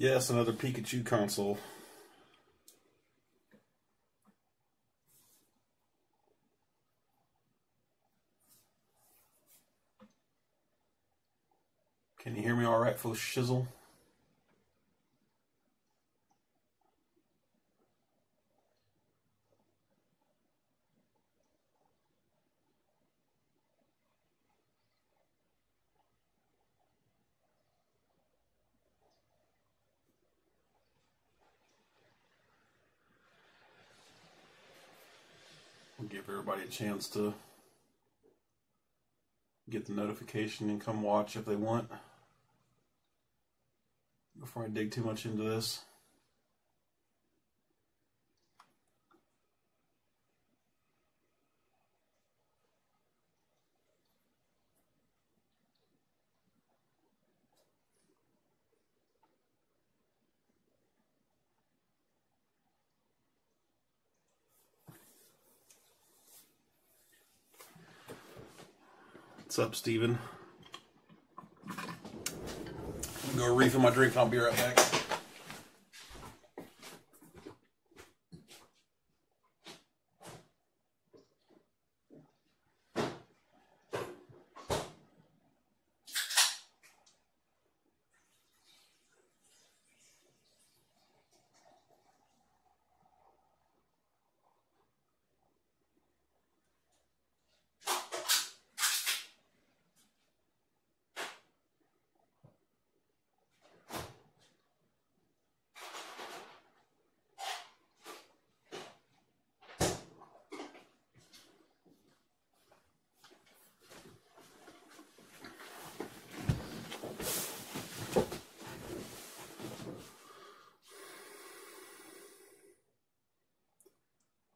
Yes, another Pikachu console. Can you hear me all right, full shizzle? We'll give everybody a chance to get the notification and come watch if they want, before I dig too much into this. What's up, Steven? I'm gonna go refill my drink and I'll be right back.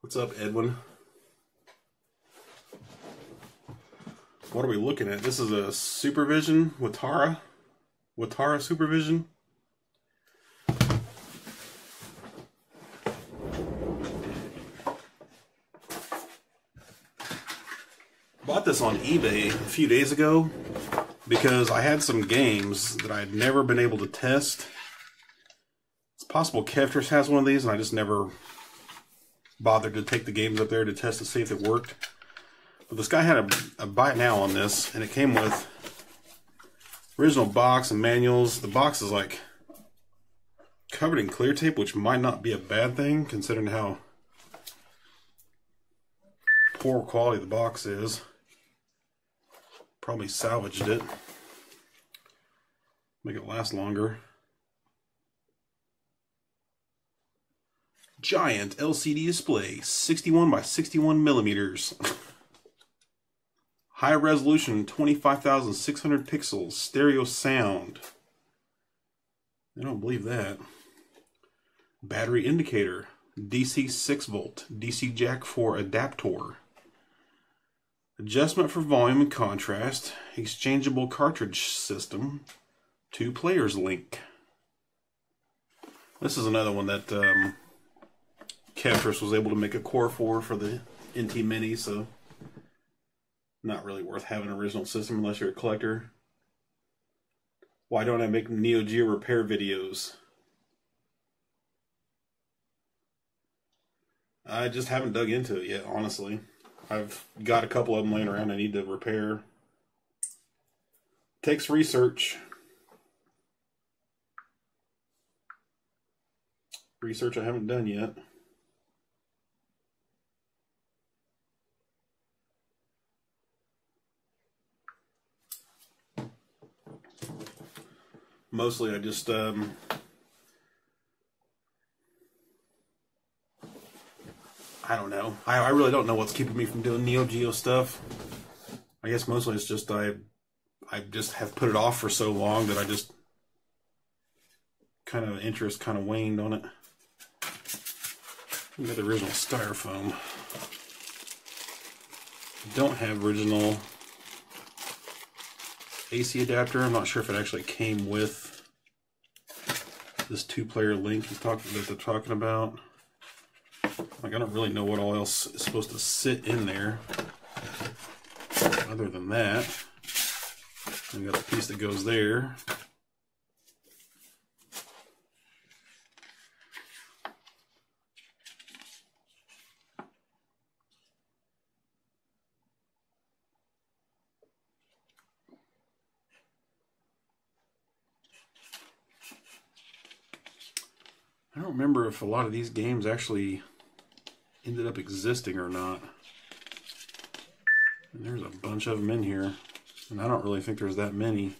What's up, Edwin? What are we looking at? This is a Supervision Watara Supervision. Bought this on eBay a few days ago because I had some games that I had never been able to test. It's possible Kefters has one of these, and I just never bothered to take the games up there to test to see if it worked. But this guy had a buy now on this, and it came with original box and manuals. The box is like covered in clear tape, which might not be a bad thing considering how poor quality the box is. Probably salvaged it. Make it last longer. Giant LCD display, 61 by 61 millimeters. High resolution, 25,600 pixels. Stereo sound. I don't believe that. Battery indicator. DC 6 volt. DC jack 4 adapter. Adjustment for volume and contrast. Exchangeable cartridge system. 2 players link. This is another one that Kefters was able to make a core for the NT Mini, so not really worth having an original system unless you're a collector. Why don't I make Neo Geo repair videos? I just haven't dug into it yet, honestly. I've got a couple of them laying around I need to repair. Takes research. Research I haven't done yet. Mostly I just I don't know. I really don't know what's keeping me from doing Neo Geo stuff. I guess mostly it's just I just have put it off for so long that I just kind of interest kind of waned on it. We got the original styrofoam. Don't have original AC adapter. I'm not sure if it actually came with this 2-player link that they're talking about. Like, I don't really know what all else is supposed to sit in there other than that. We got the piece that goes there. I don't remember if a lot of these games actually ended up existing or not. And there's a bunch of them in here, and I don't really think there's that many.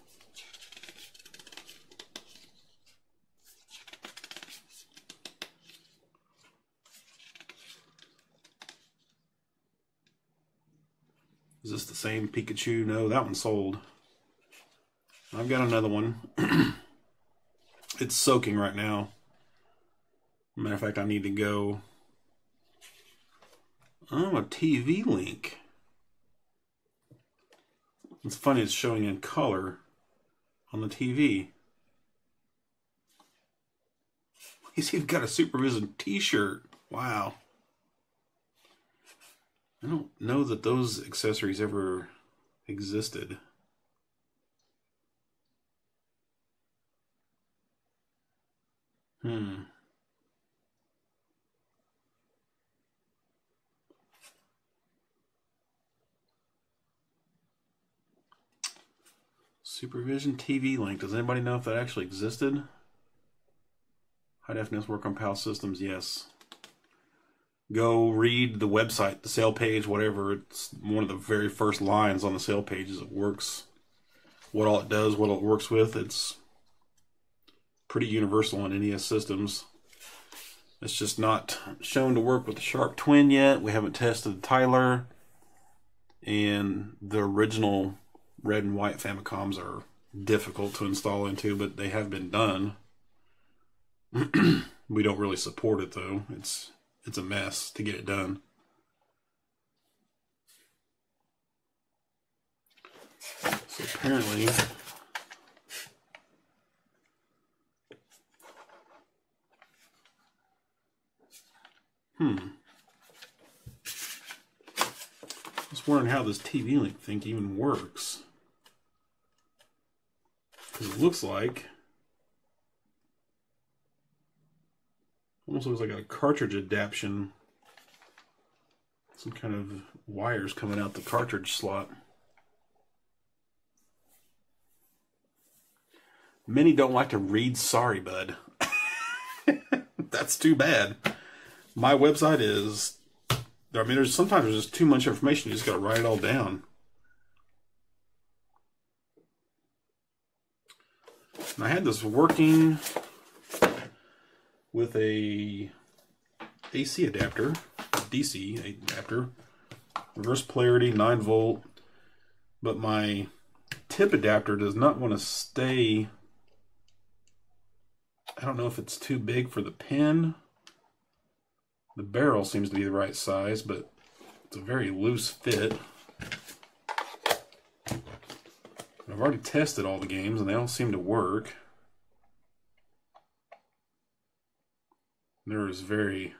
Is this the same Pikachu? No, that one sold. I've got another one. It's soaking right now. Matter of fact, I need to go. Oh, a TV link. It's funny, it's showing in color on the TV. He's even got a Supervision t-shirt. Wow. I don't know that those accessories ever existed. Supervision TV link. Does anybody know if that actually existed? High definition work on PAL systems, yes. Go read the website, the sale page, whatever. It's one of the very first lines on the sale page is it works. What all it does, what it works with. It's pretty universal on NES systems. It's just not shown to work with the Sharp Twin yet. We haven't tested the Tyler. And the original red and white Famicoms are difficult to install into, but they have been done. We don't really support it though. It's a mess to get it done. So apparently I was wondering how this TV link thing even works. Because it looks like, almost looks like a cartridge adaptation. Some kind of wires coming out the cartridge slot. Many don't like to read, sorry bud. That's too bad. My website is, I mean, sometimes there's just too much information. You just got to write it all down. And I had this working with a AC adapter, a DC adapter, reverse polarity, 9 volt, but my tip adapter does not want to stay. I don't know if it's too big for the pin. The barrel seems to be the right size, but it's a very loose fit. I've already tested all the games and they all seem to work. There is very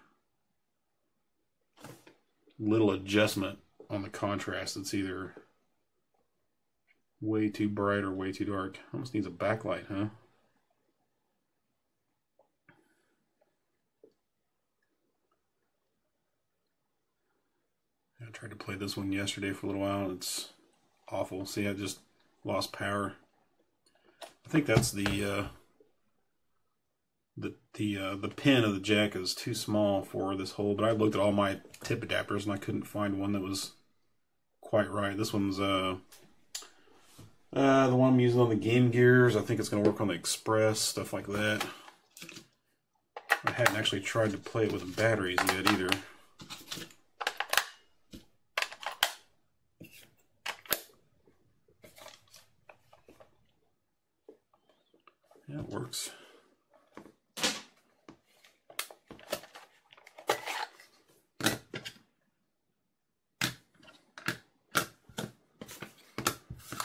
little adjustment on the contrast. It's either way too bright or way too dark. Almost needs a backlight, huh? I tried to play this one yesterday for a little while. It's awful. See, I just lost power. I think that's the pin of the jack is too small for this hole, but I looked at all my tip adapters and I couldn't find one that was quite right. This one's the one I'm using on the Game Gears. I think it's going to work on the Express, stuff like that. I hadn't actually tried to play it with batteries yet either. Yeah, it works.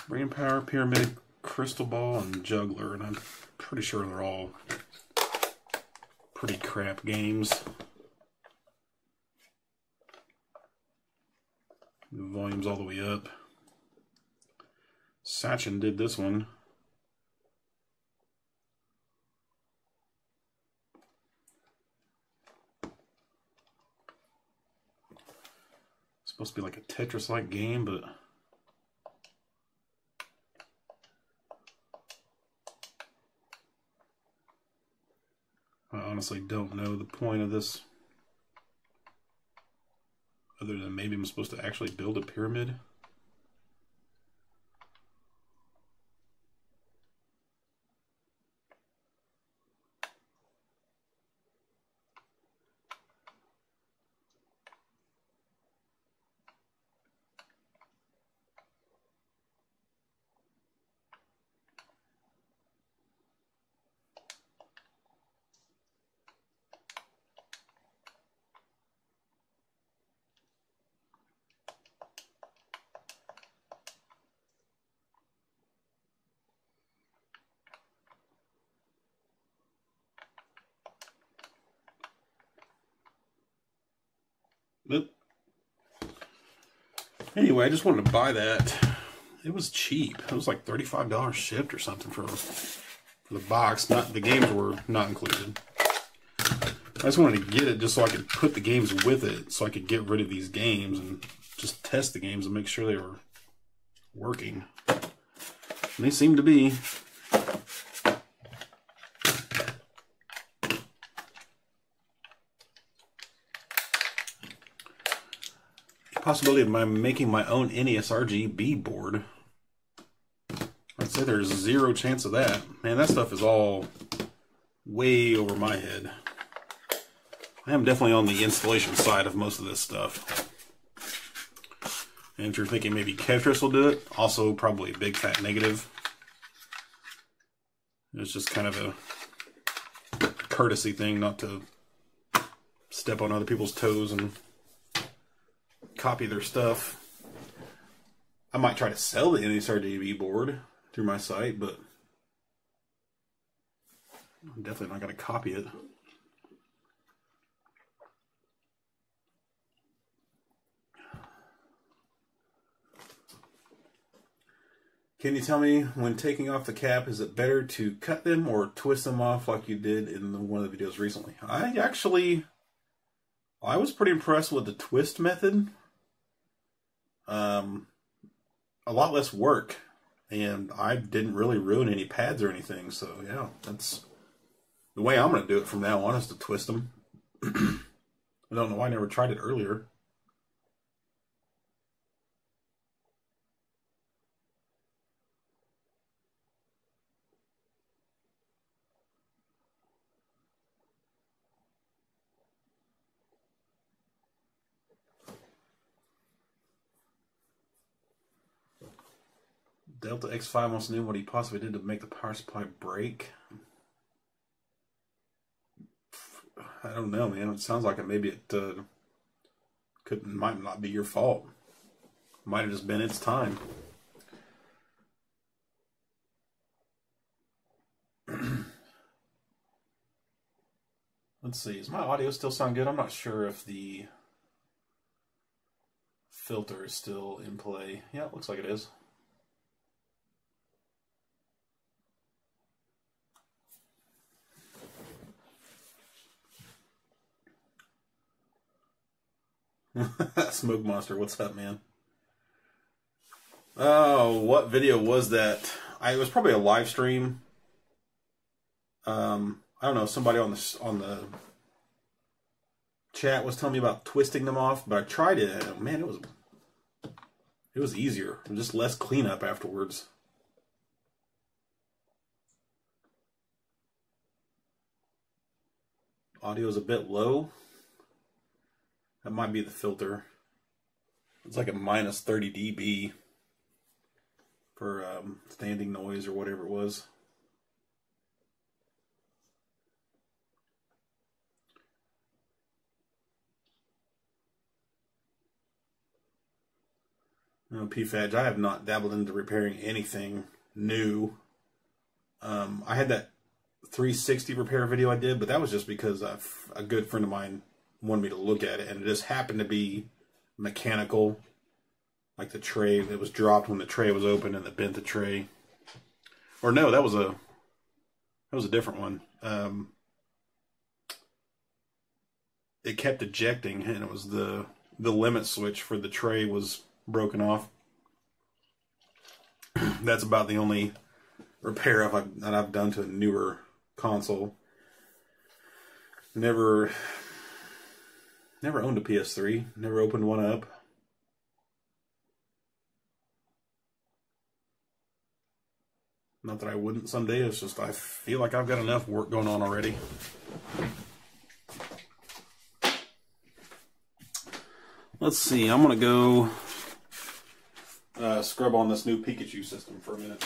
Brain Power, Pyramid, Crystal Ball, and Juggler, and I'm pretty sure they're all pretty crap games. The volume's all the way up. Sachin did this one. It's supposed to be like a Tetris-like game, but honestly don't know the point of this. Other than maybe I'm supposed to actually build a pyramid. But anyway, I just wanted to buy that. It was cheap. It was like $35 shipped or something for the box. Not the games were not included. I just wanted to get it just so I could put the games with it, so I could get rid of these games and just test the games and make sure they were working. And they seem to be. Possibility of making my own NES RGB board. I'd say there's zero chance of that. Man, that stuff is all way over my head. I am definitely on the installation side of most of this stuff. And if you're thinking maybe Ketris will do it, also probably a big fat negative. It's just kind of a courtesy thing not to step on other people's toes and copy their stuff. I might try to sell the NES RGB board through my site, but I'm definitely not going to copy it. Can you tell me, when taking off the cap, is it better to cut them or twist them off like you did in one of the videos recently? I was pretty impressed with the twist method. A lot less work, and I didn't really ruin any pads or anything, so yeah, that's the way I'm going to do it from now on, is to twist them. I don't know why I never tried it earlier. Delta X5 wants to know what he possibly did to make the power supply break. I don't know, man. It sounds like maybe it might not be your fault. Might have just been its time. Let's see. Does my audio still sound good? I'm not sure if the filter is still in play. Yeah, it looks like it is. Smoke Monster, what's up, man? Oh, what video was that? It was probably a live stream. I don't know. Somebody on the chat was telling me about twisting them off, but I tried it. And, man, it was easier. Just less cleanup afterwards. Audio's a bit low. That might be the filter. It's like a minus 30 dB for standing noise or whatever it was. No, PFAG, I have not dabbled into repairing anything new. I had that 360 repair video I did, but that was just because a good friend of mine wanted me to look at it, and it just happened to be mechanical, like the tray that was dropped when the tray was open and it bent the tray. Or no, that was a different one. It kept ejecting, and it was the limit switch for the tray was broken off. That's about the only repair that I've done to a newer console. Never owned a PS3. Never opened one up. Not that I wouldn't someday. It's just I feel like I've got enough work going on already. Let's see. I'm going to go scrub on this new Pikachu system for a minute.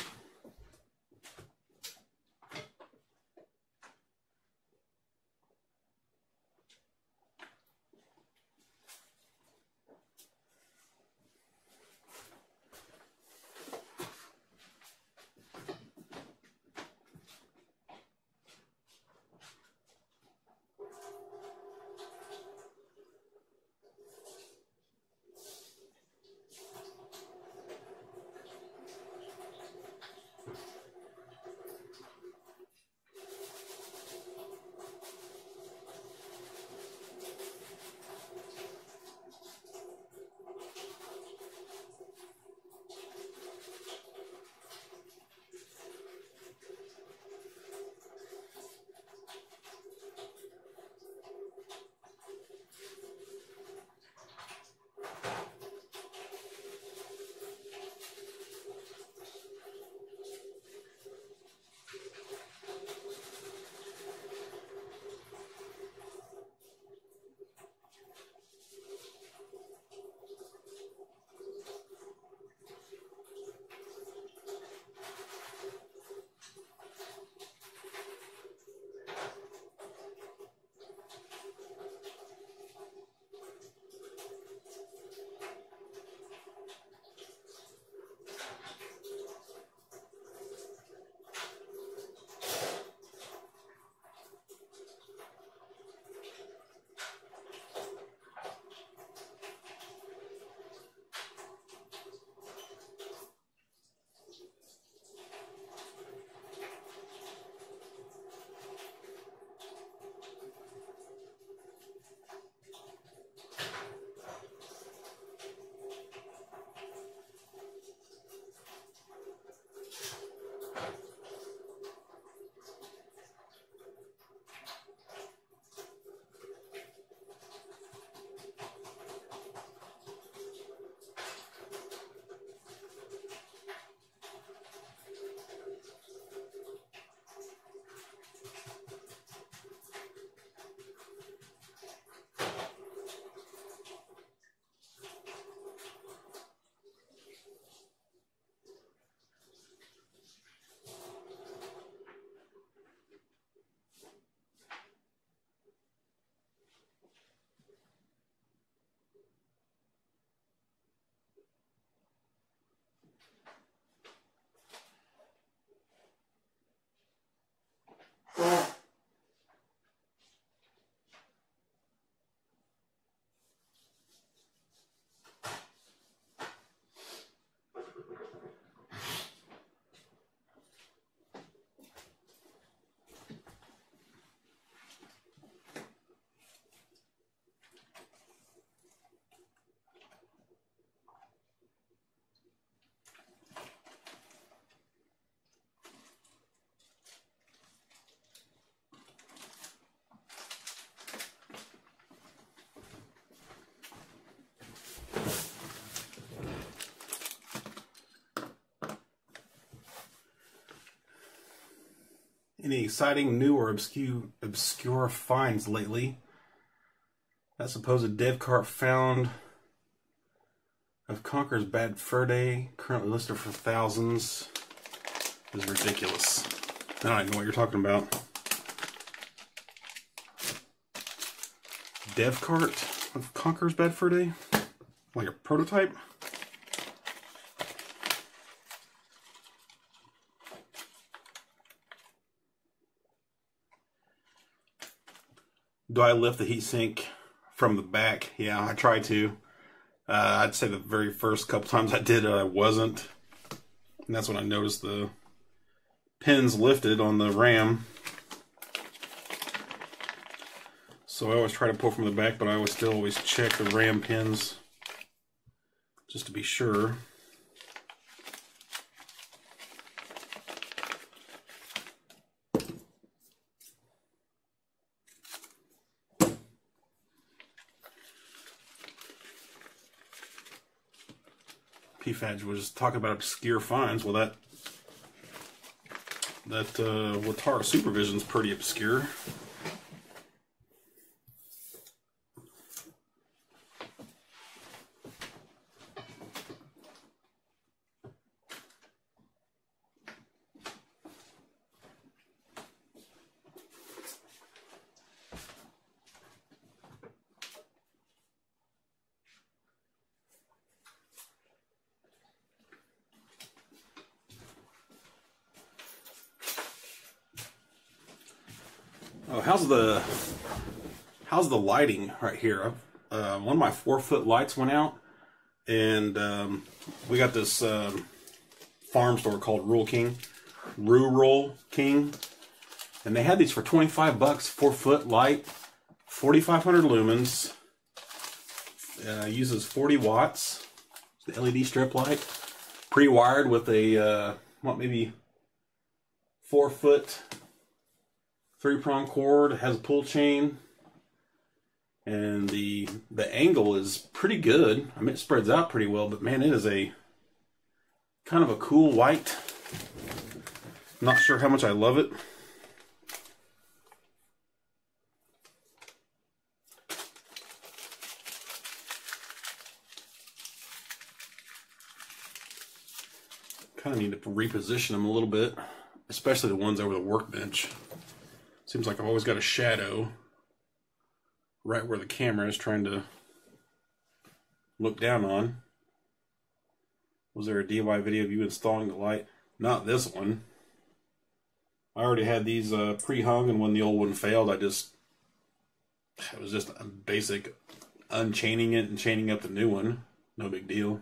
Any exciting, new, or obscure finds lately? That supposed dev cart found of Conker's Bad Fur Day, currently listed for thousands, is ridiculous. I don't even know what you're talking about. Dev cart of Conker's Bad Fur Day? Like a prototype? Do I lift the heatsink from the back? Yeah, I try to. I'd say the very first couple times I did it, I wasn't. And that's when I noticed the pins lifted on the RAM. So I always try to pull from the back, but I always check the RAM pins just to be sure. PFAG was talking about obscure finds. Well, that Watara Supervision is pretty obscure. Oh, how's the lighting right here? One of my 4-foot lights went out, and we got this farm store called Rural King, and they had these for 25 bucks, 4-foot light, 4,500 lumens, uses 40 watts, the LED strip light, pre-wired with a what, maybe 4-foot 3-prong cord, has a pull chain, and the angle is pretty good. I mean, it spreads out pretty well, but man, it is a kind of a cool white. Not sure how much I love it. Kind of need to reposition them a little bit, especially the ones over the workbench. Seems like I've always got a shadow right where the camera is trying to look down on. Was there a DIY video of you installing the light? Not this one. I already had these pre-hung, and when the old one failed, it was just a basic unchaining it and chaining up the new one. No big deal.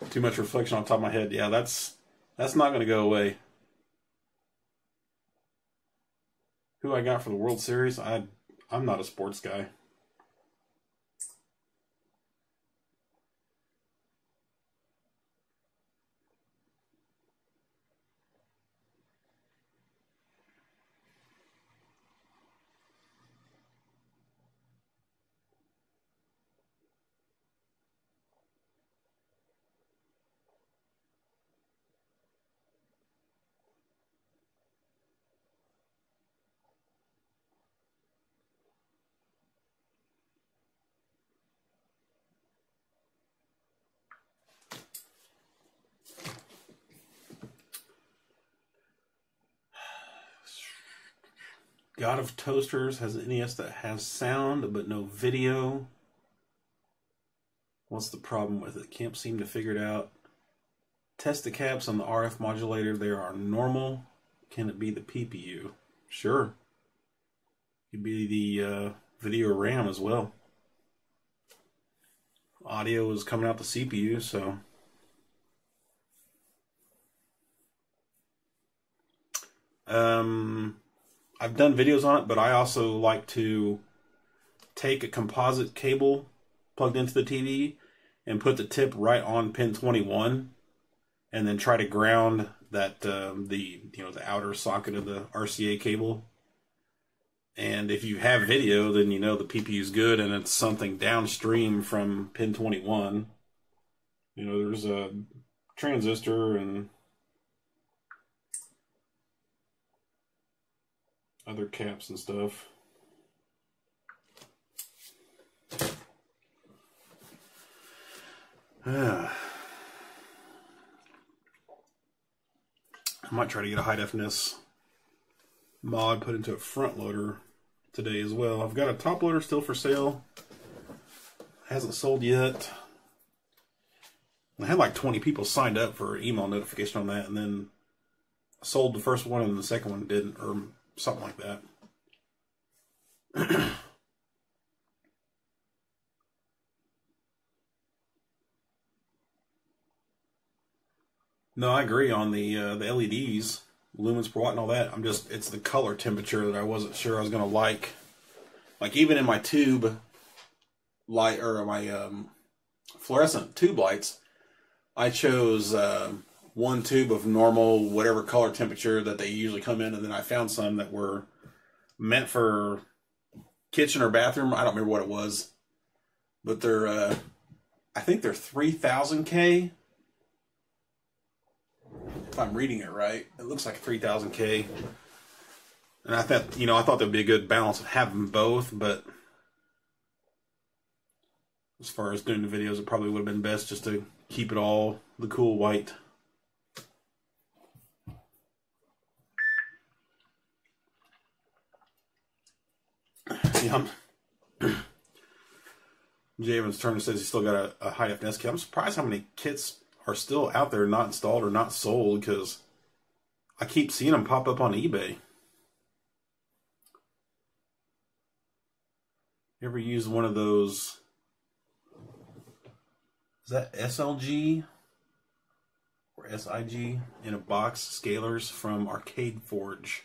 Too much reflection on top of my head. Yeah, that's not going to go away. Who I got for the World Series? I'm not a sports guy. God of Toasters has an NES that has sound but no video. What's the problem with it? Can't seem to figure it out. Test the caps on the RF modulator. They are normal. Can it be the PPU? Sure. Could be the video RAM as well. Audio is coming out the CPU, so... I've done videos on it, but I also like to take a composite cable plugged into the TV and put the tip right on pin 21, and then try to ground that the outer socket of the RCA cable. And if you have video, then you know the CPU is good, and it's something downstream from pin 21. You know, there's a transistor and other caps and stuff. I might try to get a high definition mod put into a front loader today as well. I've got a top loader still for sale. Hasn't sold yet. I had like 20 people signed up for email notification on that, and then I sold the first one and the second one didn't, or something like that. No, I agree on the LEDs, lumens per watt and all that. It's the color temperature that I wasn't sure I was going to like. Like even in my tube light, or my fluorescent tube lights, I chose one tube of normal, whatever color temperature that they usually come in, and then I found some that were meant for kitchen or bathroom. I don't remember what it was, but they're, I think they're 3000K. If I'm reading it right, it looks like 3000K. And I thought, I thought there'd be a good balance of having both, but as far as doing the videos, it probably would have been best just to keep it all the cool white. Yeah, Jay Evans Turner says he's still got a high-def kit. I'm surprised how many kits are still out there not installed or not sold, because I keep seeing them pop up on eBay. You ever use one of those, is that SLG or SIG in a box scalers from Arcade Forge?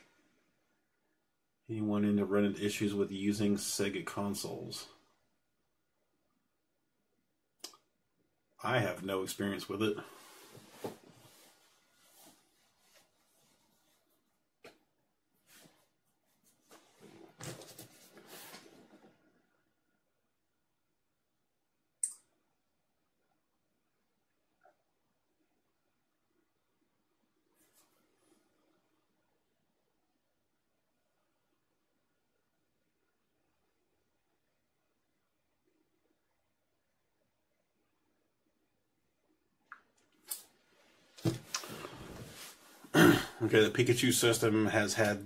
Anyone into run into issues with using Sega consoles? I have no experience with it. Okay, the Pikachu system has had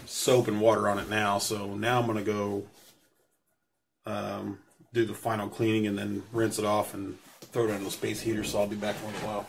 soap and water on it now, so now I'm going to go do the final cleaning and then rinse it off and throw it into the space heater, so I'll be back in a little while.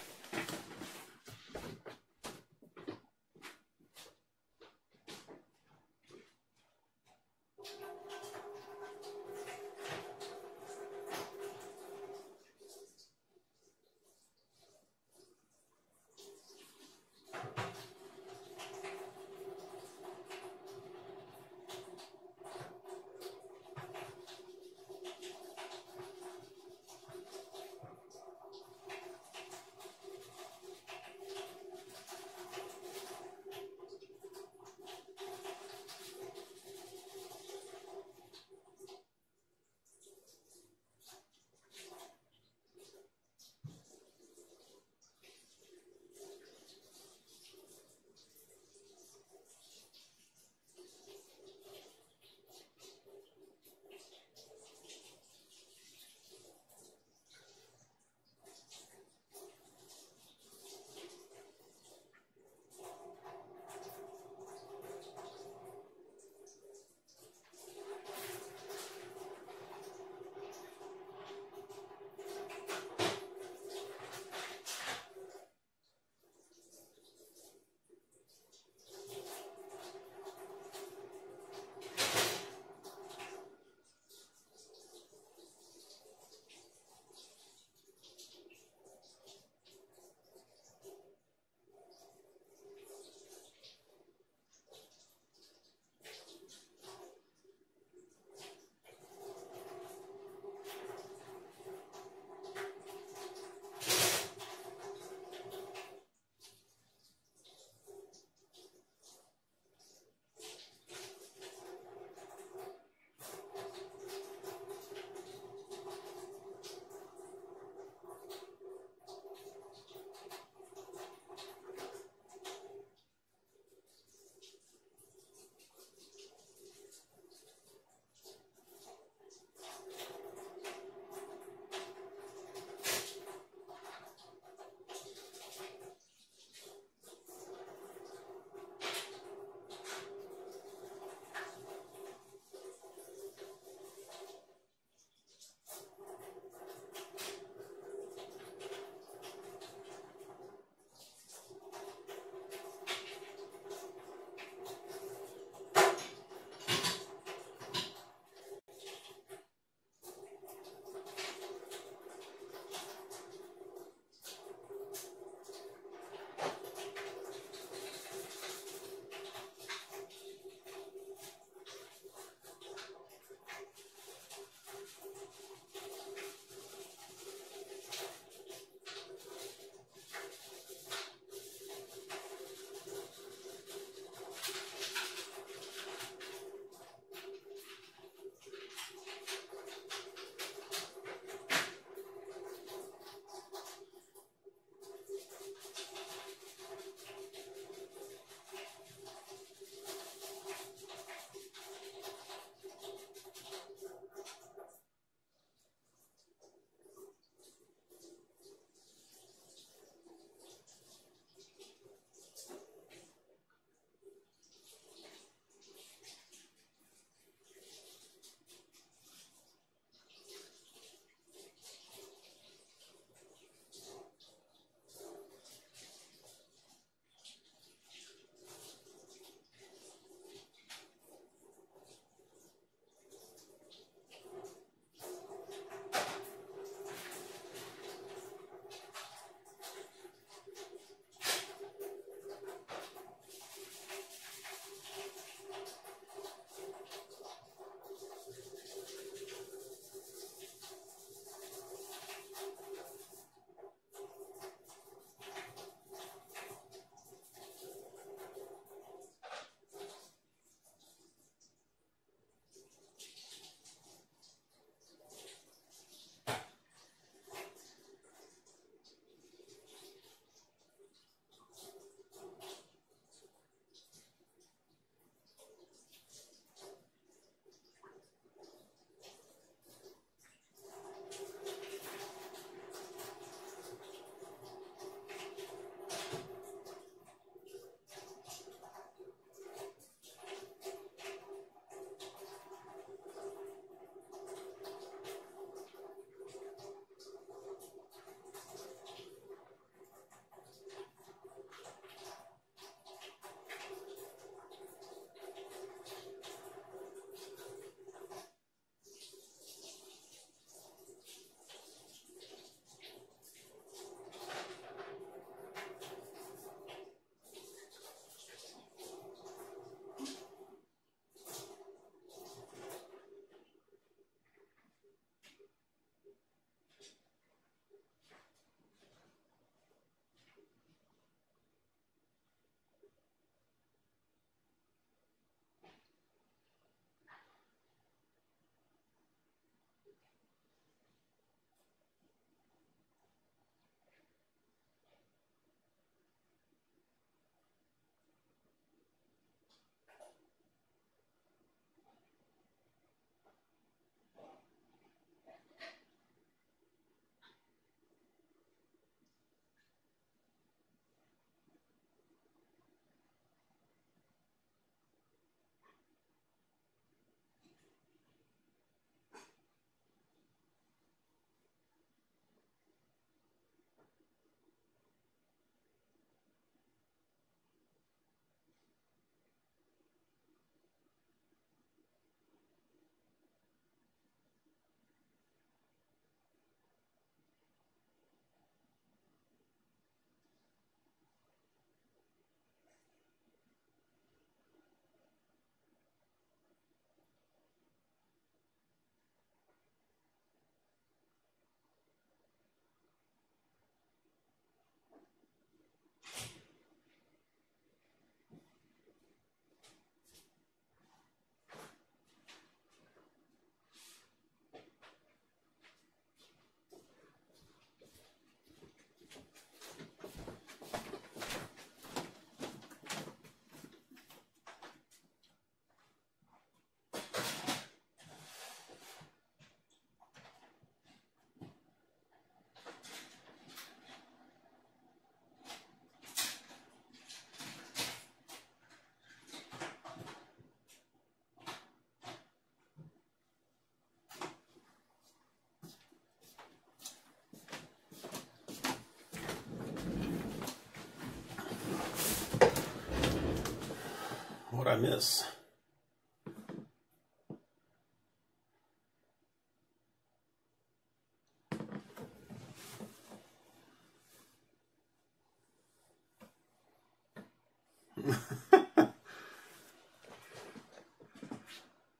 What'd I miss?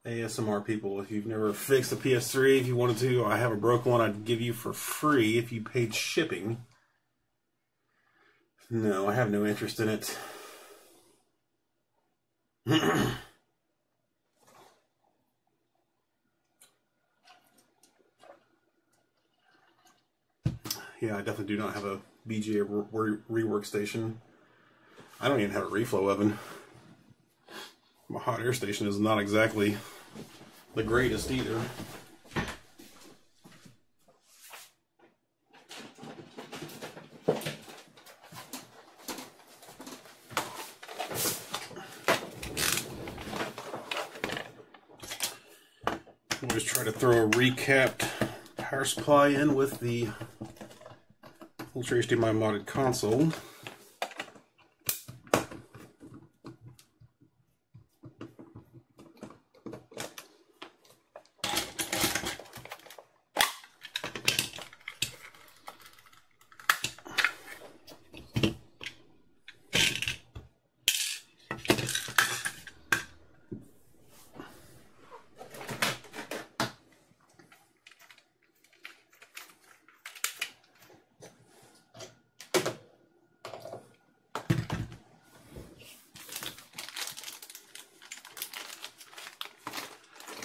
ASMR people, if you've never fixed a PS3, if you wanted to, I have a broken one I'd give you for free if you paid shipping. No, I have no interest in it. Yeah, I definitely do not have a BGA rework station. I don't even have a reflow oven. My hot air station is not exactly the greatest either. Always try to throw a recapped power supply in with the ultrahdmi modded console.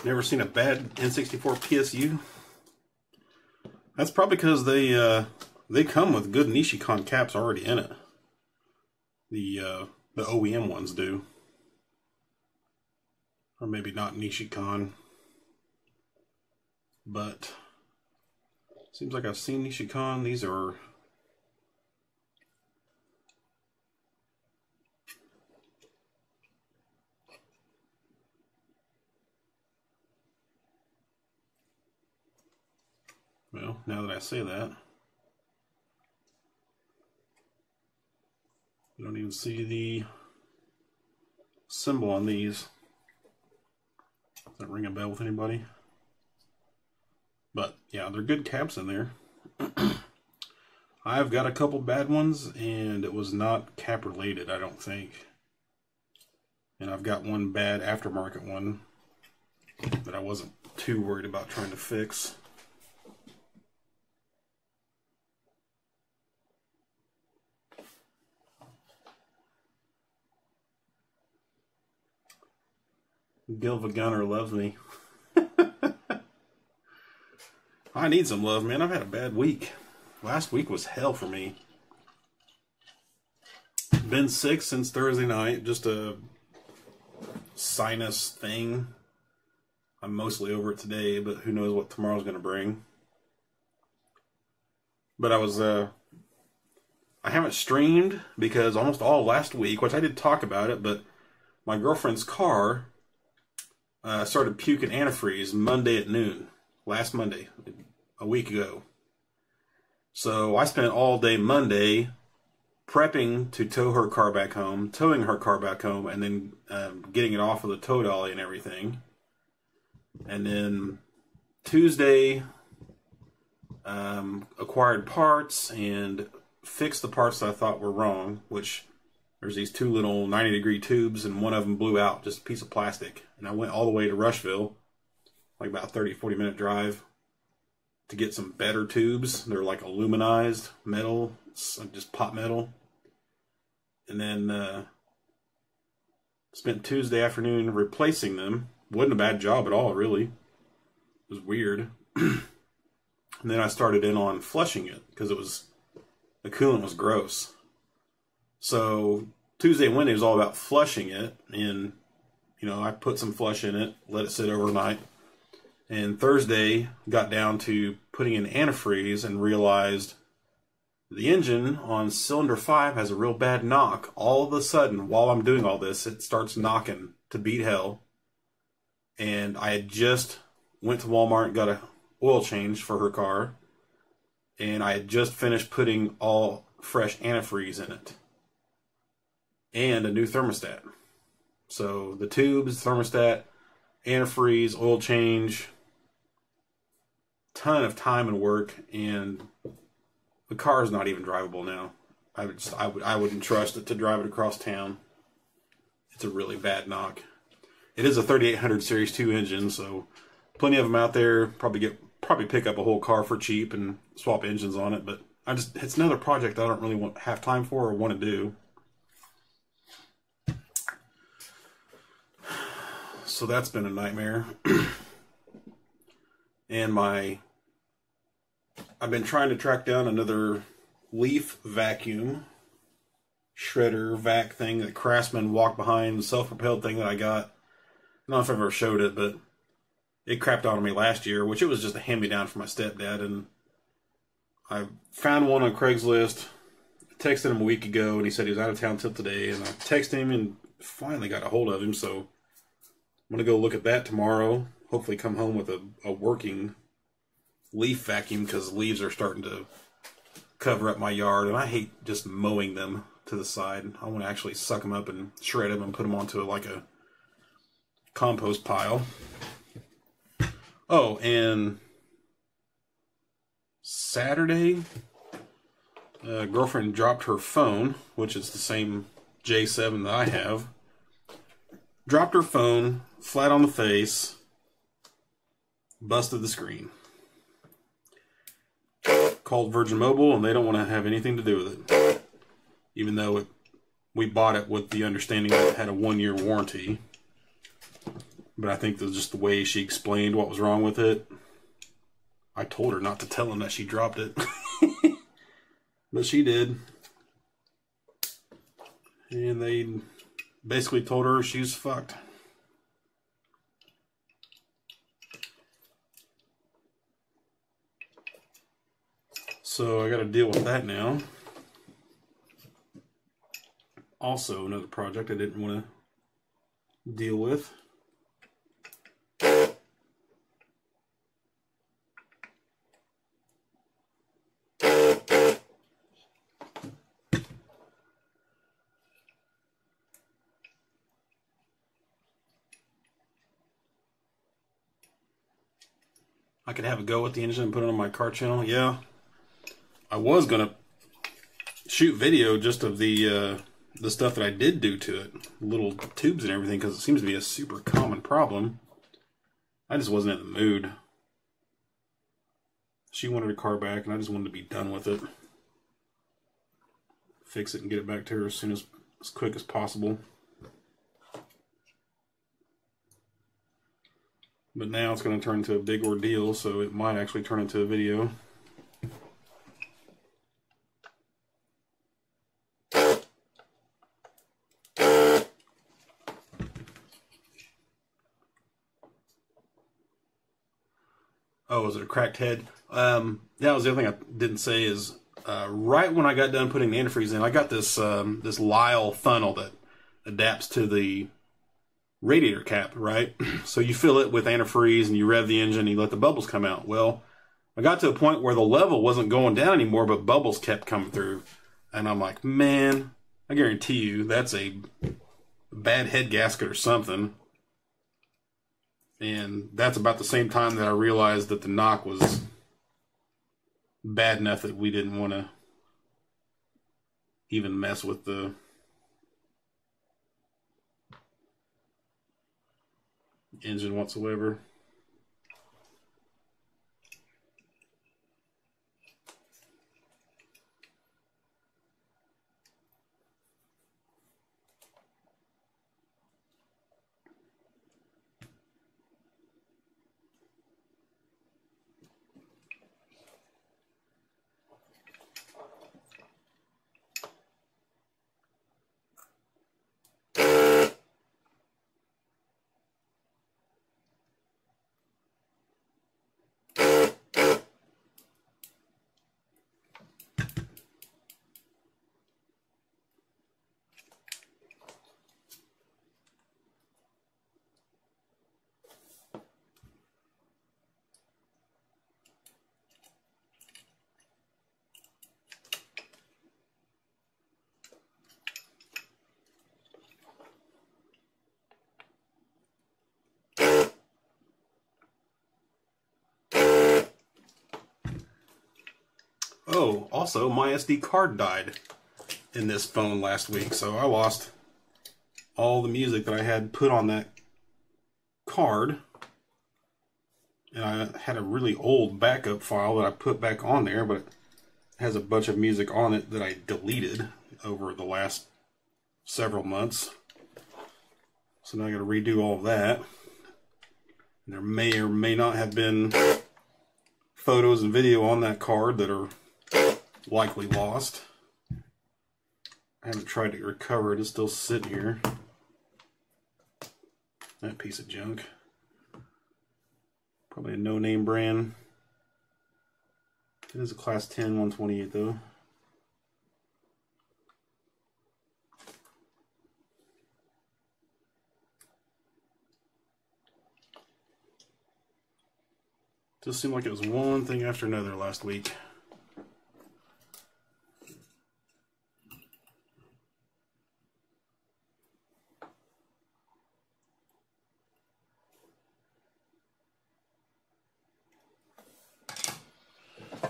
Never seen a bad N64 PSU. That's probably because they come with good Nishikon caps already in it. The OEM ones do, or maybe not Nishikon, but seems like I've seen Nishikon. These are well, now that I say that, you don't even see the symbol on these. Does that ring a bell with anybody? But yeah, they're good caps in there. I've got a couple bad ones, and it was not cap related, I don't think. And I've got one bad aftermarket one that I wasn't too worried about trying to fix. Gilva Gunner loves me. I need some love, man. I've had a bad week. Last week was hell for me. Been sick since Thursday night. Just a sinus thing. I'm mostly over it today, but who knows what tomorrow's going to bring. But I haven't streamed because almost all last week, which I did talk about it, but my girlfriend's car started puking antifreeze Monday at noon. Last Monday, a week ago. So I spent all day Monday prepping to tow her car back home, towing her car back home, and then getting it off of the tow dolly and everything. And then Tuesday, acquired parts and fixed the parts that I thought were wrong, which there's these two little 90-degree tubes, and one of them blew out, just a piece of plastic. And I went all the way to Rushville, like about 30-40 minute drive, to get some better tubes. They're like aluminized metal, just pot metal. And then spent Tuesday afternoon replacing them. Wasn't a bad job at all, really. It was weird. And then I started in on flushing it, because the coolant was gross. So Tuesday and Wednesday was all about flushing it, and I put some flush in it, let it sit overnight. And Thursday got down to putting in antifreeze and realized the engine on cylinder 5 has a real bad knock. All of a sudden, while I'm doing all this, it starts knocking to beat hell. And I had just went to Walmart and got an oil change for her car. And I had just finished putting all fresh antifreeze in it. And a new thermostat. So the tubes, thermostat, antifreeze, oil change, ton of time and work, and the car is not even drivable now. I wouldn't trust it to drive it across town. It's a really bad knock. It is a 3800 Series 2 engine, so plenty of them out there. Probably pick up a whole car for cheap and swap engines on it, but it's another project I don't really have time for or want to do. So that's been a nightmare. And I've been trying to track down another leaf vacuum shredder vac thing that Craftsman walked behind, the self-propelled thing that I got. I don't know if I ever showed it, but it crapped on me last year, which it was just a hand-me-down from my stepdad, and I found one on Craigslist. I texted him a week ago, and he said he was out of town till today, and I texted him and finally got a hold of him, so I'm going to go look at that tomorrow. Hopefully come home with a working leaf vacuum, because leaves are starting to cover up my yard, and I hate just mowing them to the side. I want to actually suck them up and shred them and put them onto like a compost pile. Oh, and Saturday, girlfriend dropped her phone, which is the same J7 that I have. Dropped her phone, flat on the face, busted the screen. Called Virgin Mobile, and they don't want to have anything to do with it. Even though we bought it with the understanding that it had a 1-year warranty. But I think that's just the way she explained what was wrong with it. I told her not to tell them that she dropped it. But she did. And they basically told her she's fucked. So I got to deal with that now. Also, another project I didn't want to deal with. I could have a go with the engine and put it on my car channel. Yeah. I was going to shoot video just of the stuff that I did do to it. Little tubes and everything, because it seems to be a super common problem. I just wasn't in the mood. She wanted her car back, and I just wanted to be done with it. Fix it and get it back to her as quick as possible. But now it's going to turn into a big ordeal, so it might actually turn into a video. Oh, was it a cracked head? That was the other thing I didn't say is, right when I got done putting the antifreeze in, I got this this Lyle funnel that adapts to the radiator cap, right? So you fill it with antifreeze and you rev the engine and you let the bubbles come out. Well, I got to a point where the level wasn't going down anymore, but bubbles kept coming through. And I'm like, man, I guarantee you that's a bad head gasket or something. And that's about the same time that I realized that the knock was bad enough that we didn't want to even mess with the engine whatsoever. Oh, also, my SD card died in this phone last week, so I lost all the music that I had put on that card. And I had a really old backup file that I put back on there, but it has a bunch of music on it that I deleted over the last several months. So now I got to redo all of that. And there may or may not have been photos and video on that card that are likely lost. I haven't tried to recover it. It's still sitting here. That piece of junk. Probably a no-name brand. It is a class 10 128 though. Just seemed like it was one thing after another last week.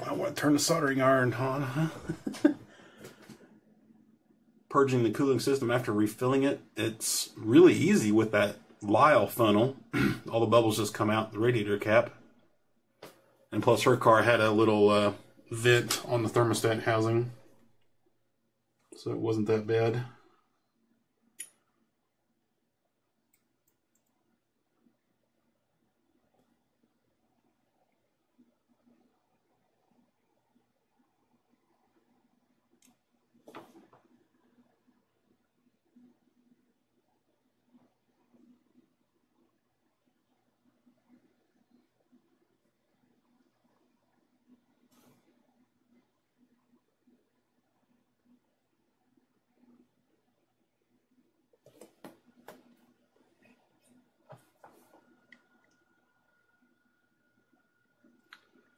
I want to turn the soldering iron on, huh? Purging the cooling system after refilling it. It's really easy with that Lyle funnel. All the bubbles just come out the radiator cap. And plus her car had a little vent on the thermostat housing. So it wasn't that bad.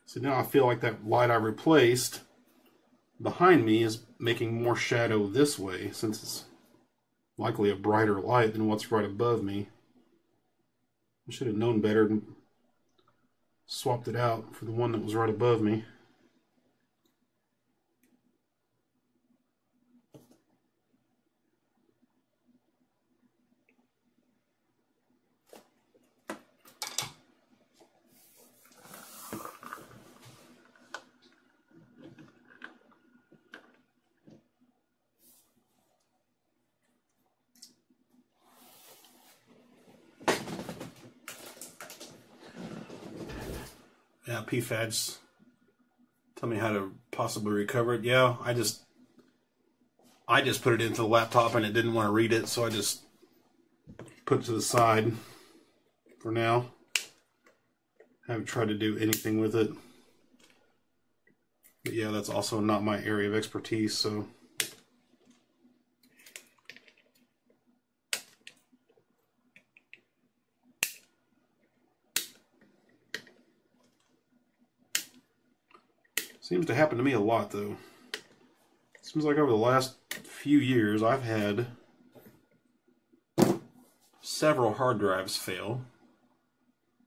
So now I feel like that light I replaced behind me is making more shadow this way, since it's likely a brighter light than what's right above me. I should have known better and swapped it out for the one that was right above me. Yeah, PFADs tell me how to possibly recover it. Yeah, I just put it into the laptop and it didn't want to read it, so I just put it to the side for now. Haven't tried to do anything with it. But yeah, that's also not my area of expertise, so. Seems to happen to me a lot, though. Seems like over the last few years, I've had several hard drives fail.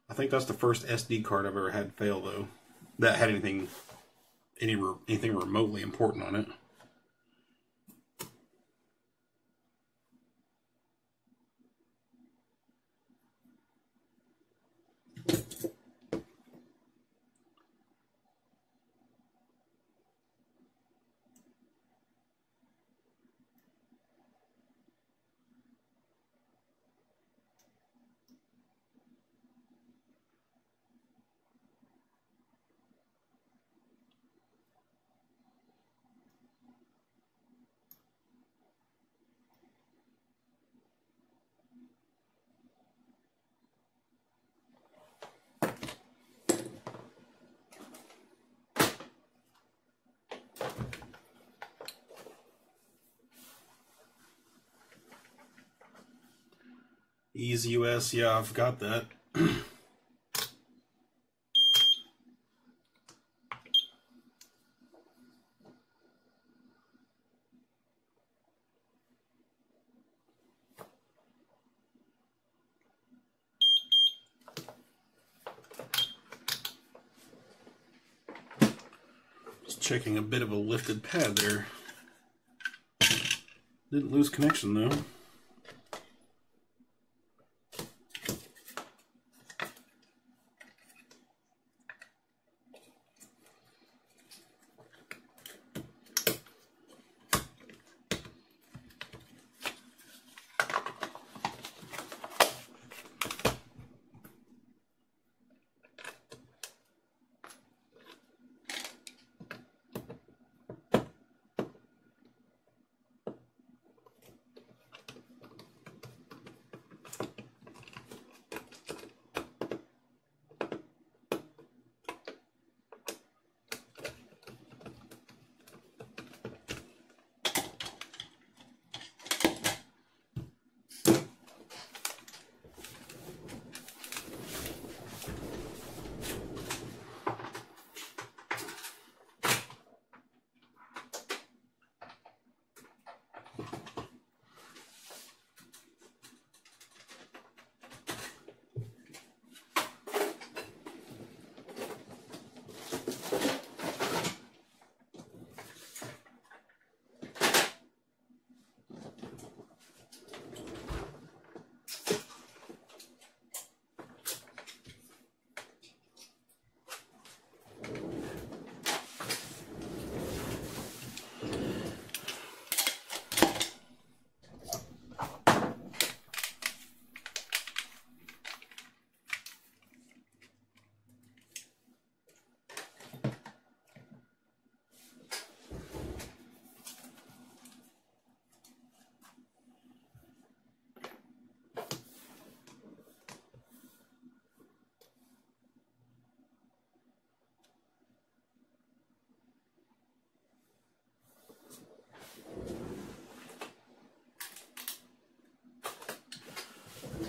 I think that's the first SD card I've ever had fail, though. That had anything remotely important on it. Ease US, yeah, I've got that. checking a bit of a lifted pad there. Didn't lose connection though.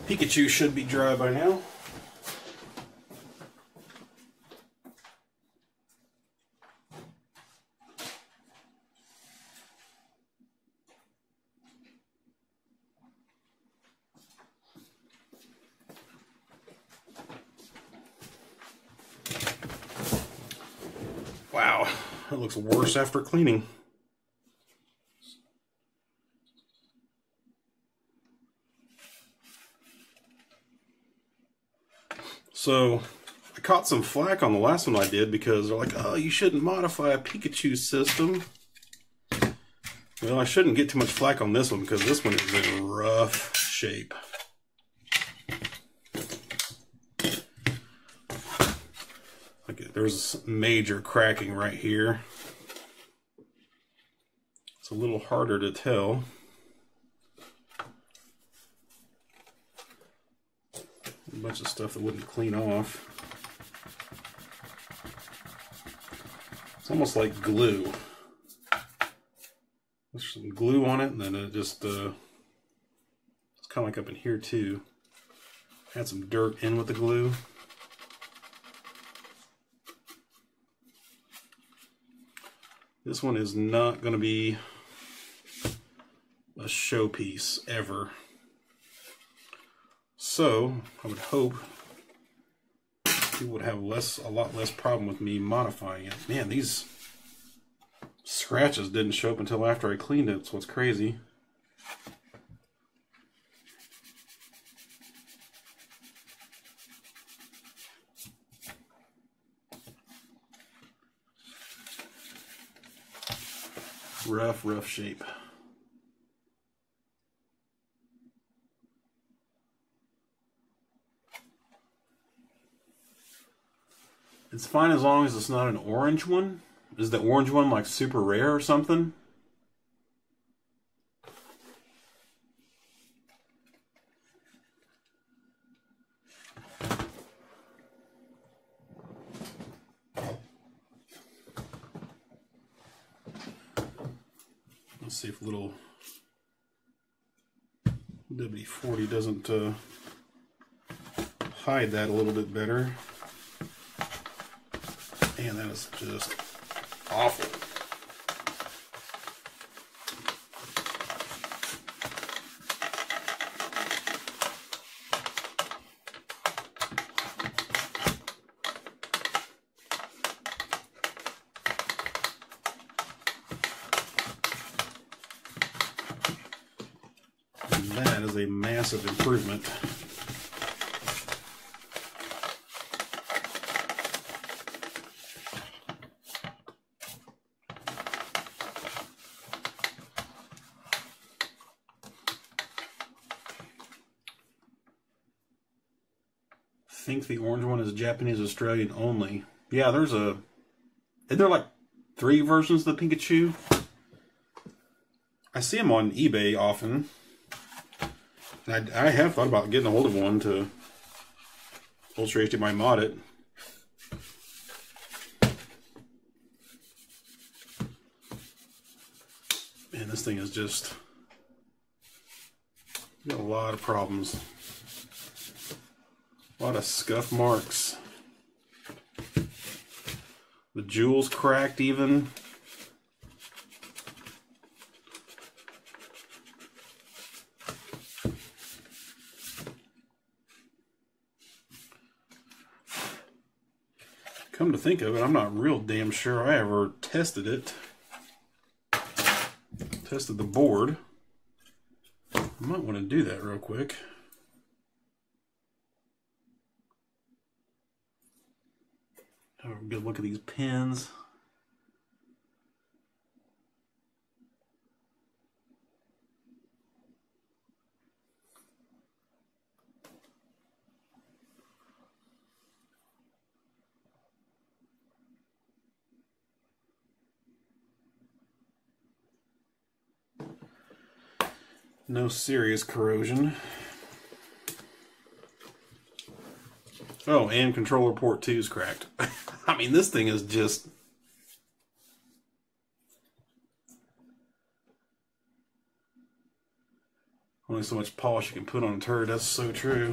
Pikachu should be dry by now. Wow, that looks worse after cleaning. So, I caught some flack on the last one I did because they're like, oh, you shouldn't modify a Pikachu system. Well, I shouldn't get too much flack on this one because this one is in rough shape. Like, there's major cracking right here. It's a little harder to tell. A bunch of stuff that wouldn't clean off. It's almost like glue. There's some glue on it, and then it just, it's kind of like up in here too. Had some dirt in with the glue. This one is not going to be a showpiece ever. So, I would hope people would have a lot less problem with me modifying it. Man, these scratches didn't show up until after I cleaned it, so it's crazy. Rough shape. It's fine as long as it's not an orange one. Is the orange one like super rare or something? Let's see if little WD-40 doesn't hide that a little bit better. Man, that is just awful. that is a massive improvement. I think the orange one is Japanese Australian only. Yeah, isn't there like 3 versions of the Pikachu? I see them on eBay often. And I have thought about getting a hold of one to Ultra HDMI mod it. Man, this thing is just got a lot of problems. A lot of scuff marks. The jewel's cracked even. Come to think of it, I'm not real damn sure I ever tested it. Tested the board. I might want to do that real quick. Have a good look at these pins. No serious corrosion. Oh, and controller port 2 is cracked. I mean, this thing is just... only so much polish you can put on a turd. That's so true.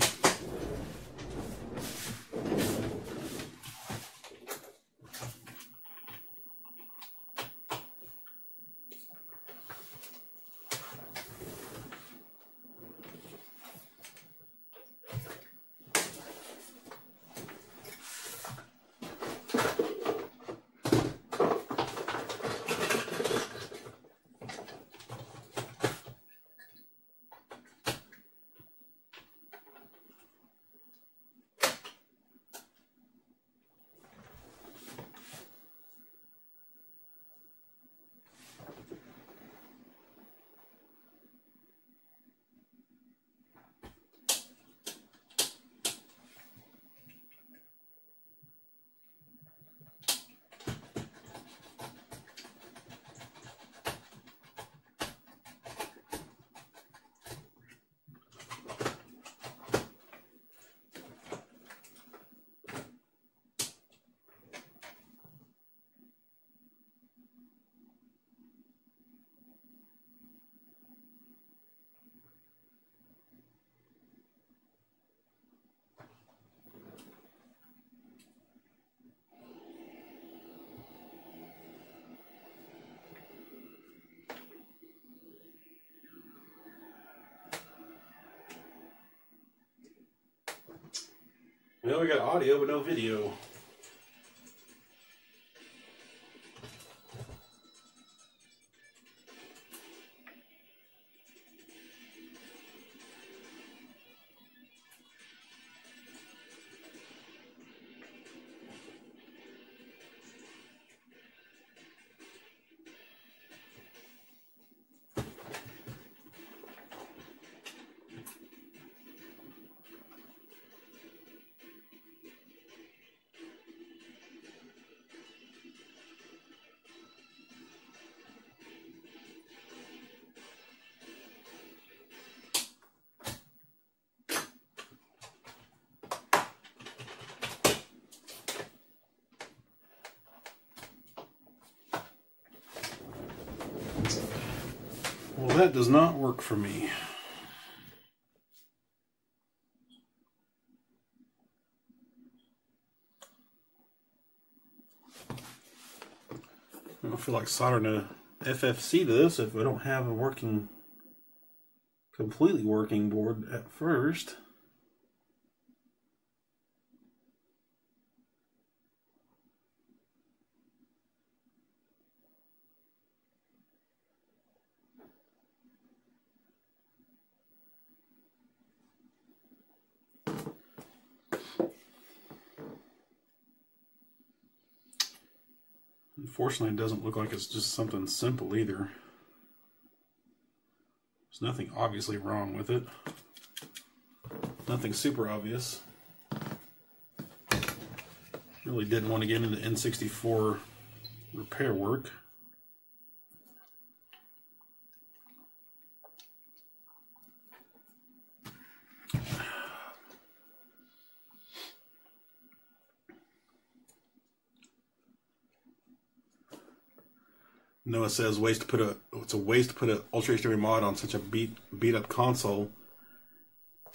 Well, we got audio but no video. Well, that does not work for me. I don't feel like soldering a FFC to this if I don't have a completely working board at first. Unfortunately, it doesn't look like it's just something simple either. There's nothing obviously wrong with it. Nothing super obvious. Really didn't want to get into N64 repair work. Noah says it's a waste to put an ultrahdmi mod on such a beat up console.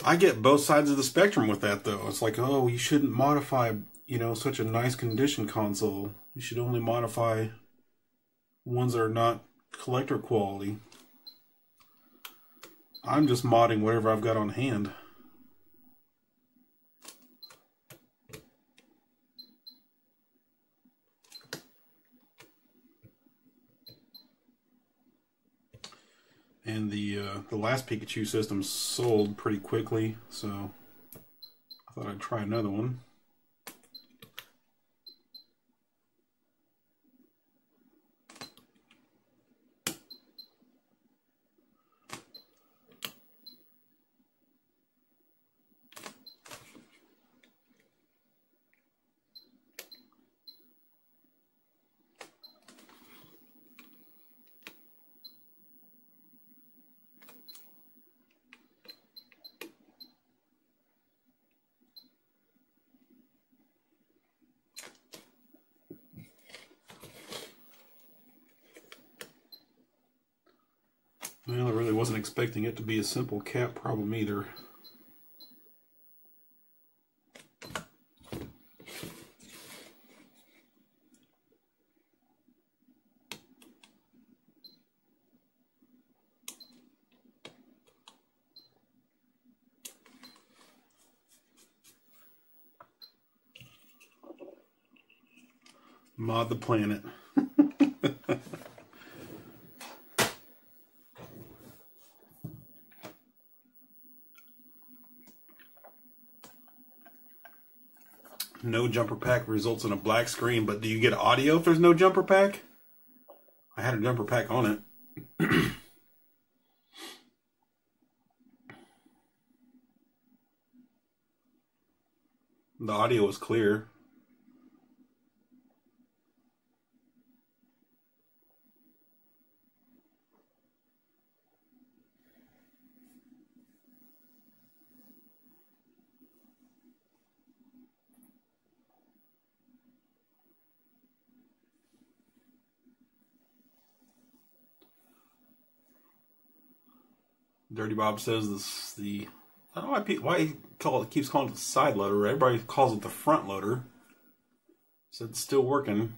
I get both sides of the spectrum with that though. It's like, oh, you shouldn't modify, you know, such a nice condition console. You should only modify ones that are not collector quality. I'm just modding whatever I've got on hand. And the last Pikachu system sold pretty quickly, so I thought I'd try another one. Well, I really wasn't expecting it to be a simple cap problem either. Mod the planet. No jumper pack results in a black screen, but do you get audio if there's no jumper pack? I had a jumper pack on it. The audio was clear. Dirty Bob says this I don't know why he keeps calling it the side loader. Everybody calls it the front loader. So it's still working.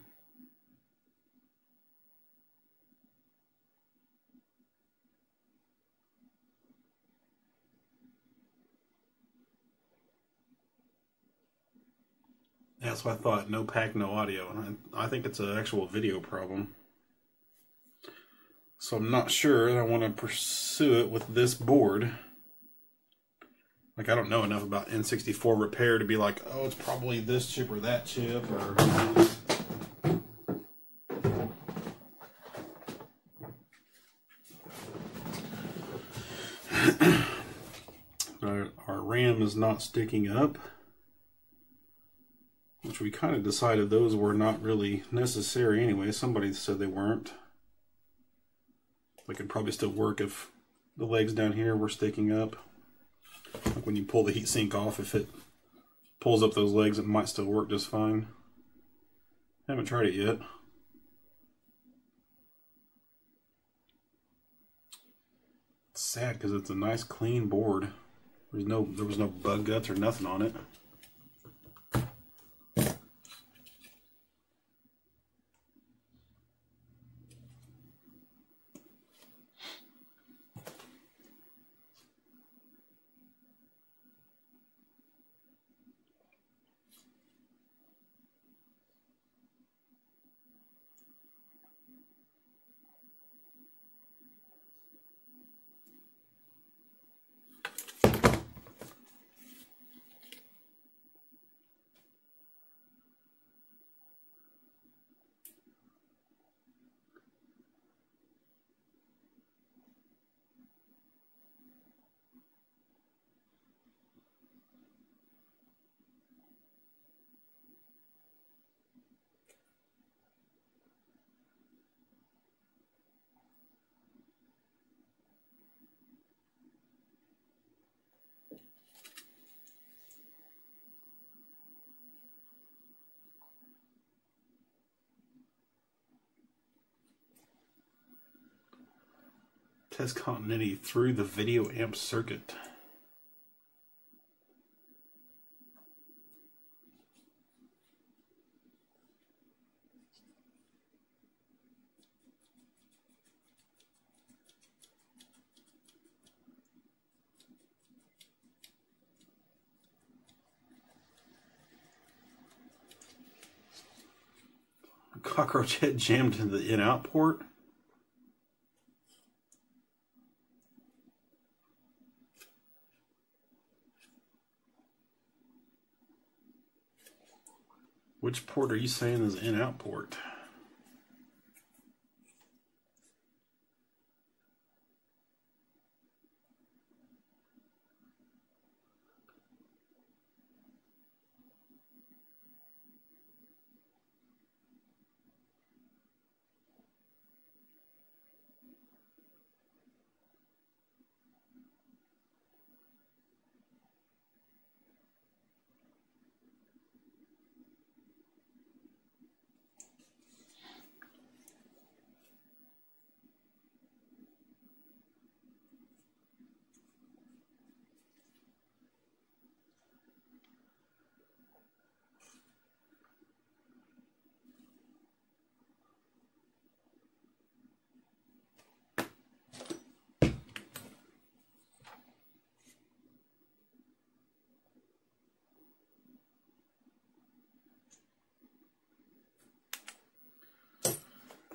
Yeah, that's what I thought. No pack, no audio. And I think it's an actual video problem. So I'm not sure that I want to pursue it with this board. Like, I don't know enough about N64 repair to be like, oh, it's probably this chip or that chip, or our RAM is not sticking up, which we kind of decided those were not really necessary anyway. Somebody said they weren't. They could probably still work if the legs down here were sticking up. Like when you pull the heatsink off, if it pulls up those legs, it might still work just fine. Haven't tried it yet. It's sad because it's a nice clean board. There was no bug guts or nothing on it. Test continuity through the video amp circuit. Cockroach head jammed into the in-out port. Which port are you saying is in-out port?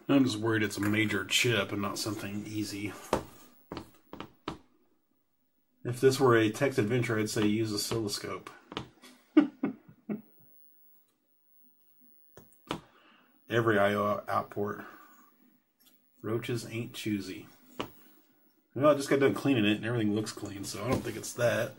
I'm just worried it's a major chip and not something easy. If this were a text adventure, I'd say use a oscilloscope. Every I/O out port. Roaches ain't choosy. Well, I just got done cleaning it and everything looks clean, so I don't think it's that.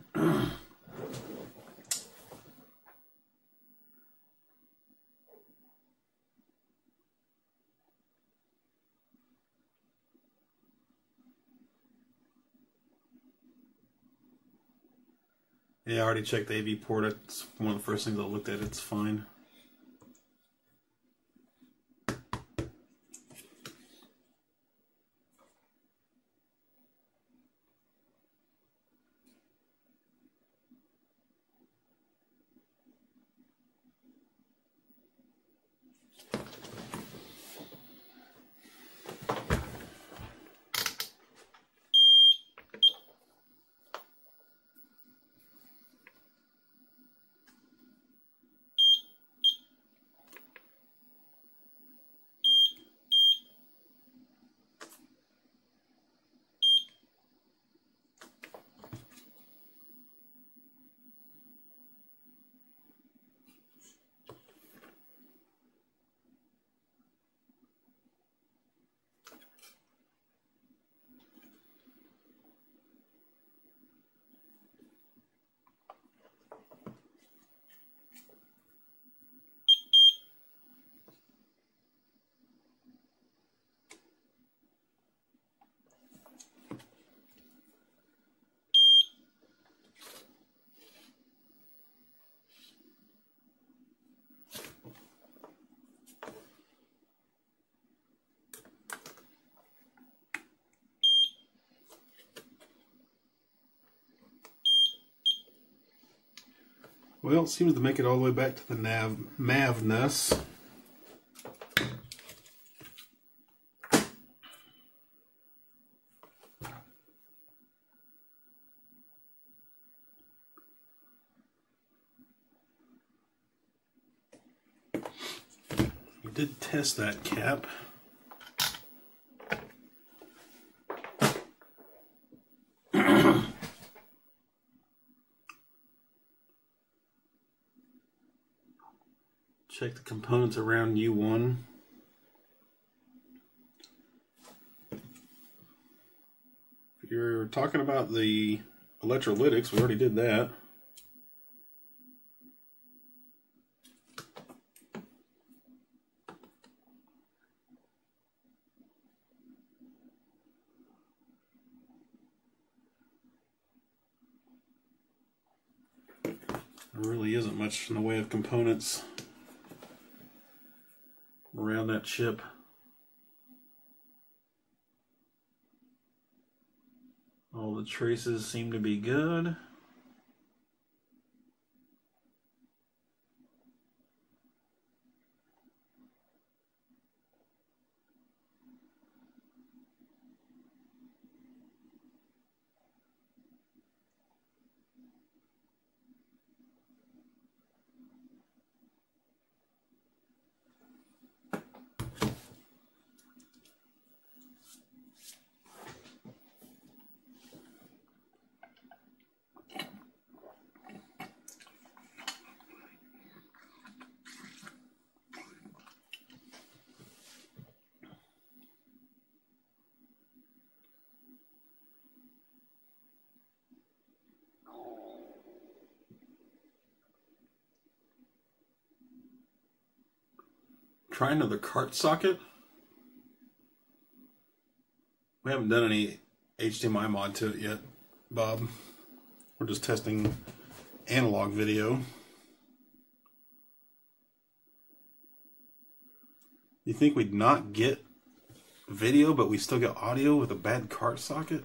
Yeah, I already checked the AV port. It's one of the first things I looked at. It's fine. Well, it seems to make it all the way back to the MAV NUS. We did test that cap. Check the components around U1. If you're talking about the electrolytics, we already did that. There really isn't much in the way of components around that chip. the traces seem to be good. Try another cart socket. We haven't done any HDMI mod to it yet, Bob. We're just testing analog video. You think we'd not get video, but we still get audio with a bad cart socket?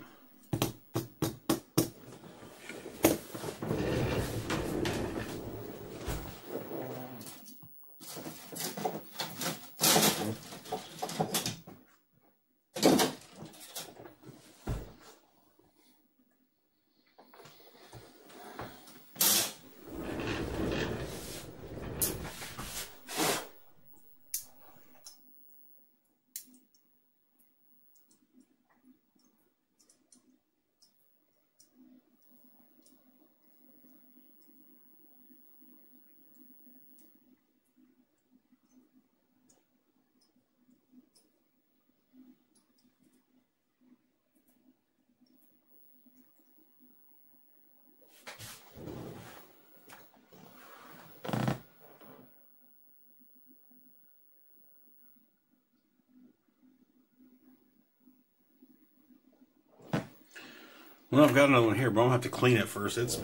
Well, I've got another one here, but I'm going to have to clean it first. It's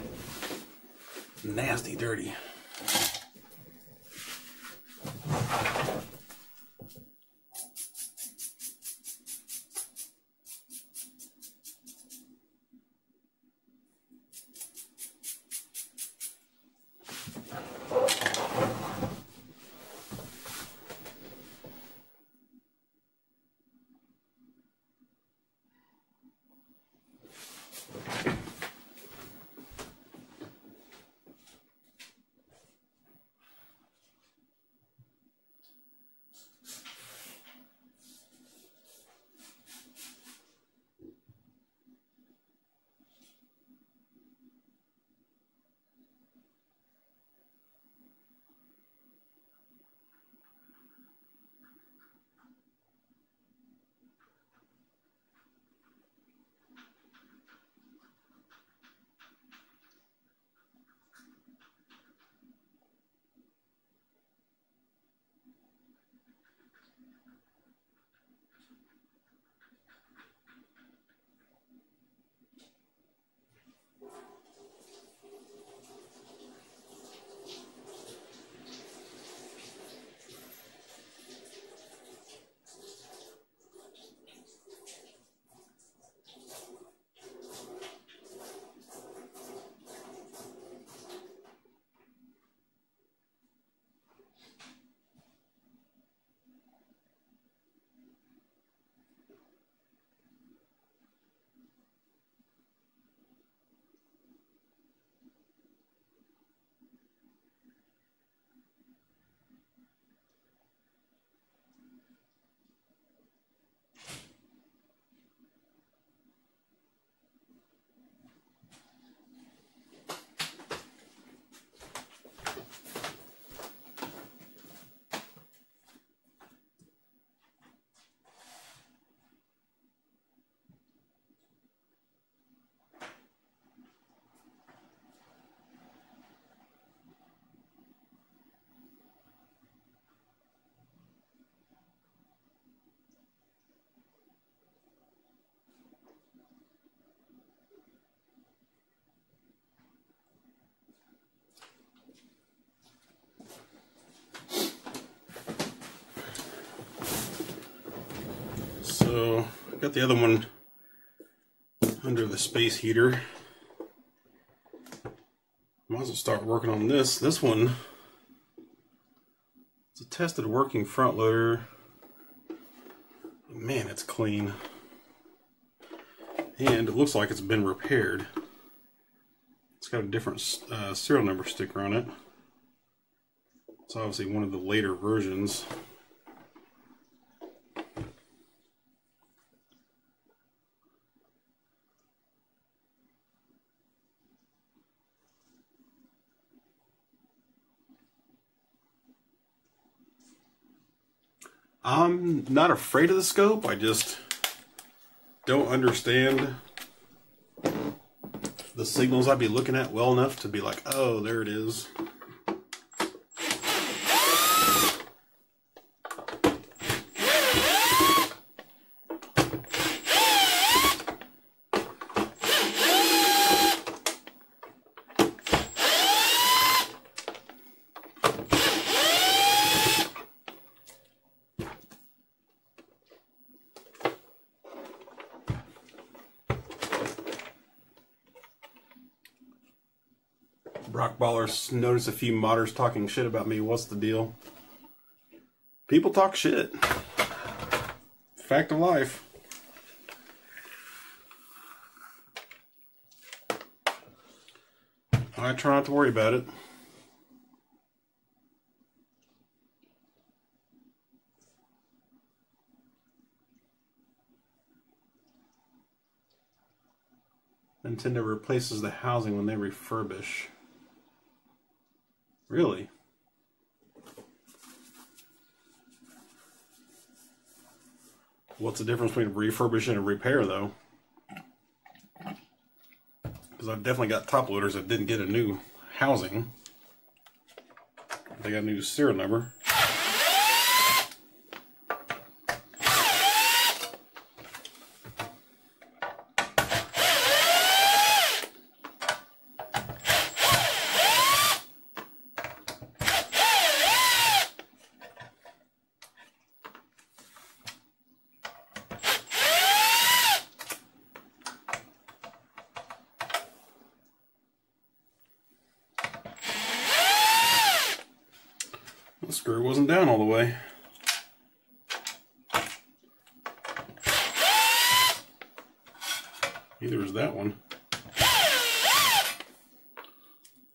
nasty dirty. So, I got the other one under the space heater. Might as well start working on this. This one, it's a tested working front loader. Man, it's clean. And it looks like it's been repaired. It's got a different serial number sticker on it. It's obviously one of the later versions. I'm not afraid of the scope, I just don't understand the signals I'd be looking at well enough to be like, oh, there it is. Rockballers notice a few modders talking shit about me. What's the deal? People talk shit. Fact of life. I try not to worry about it. Nintendo replaces the housing when they refurbish. Really? What's the difference between refurbish and a repair, though? Because I've definitely got top loaders that didn't get a new housing. They got a new serial number. The screw wasn't down all the way. Neither is that one.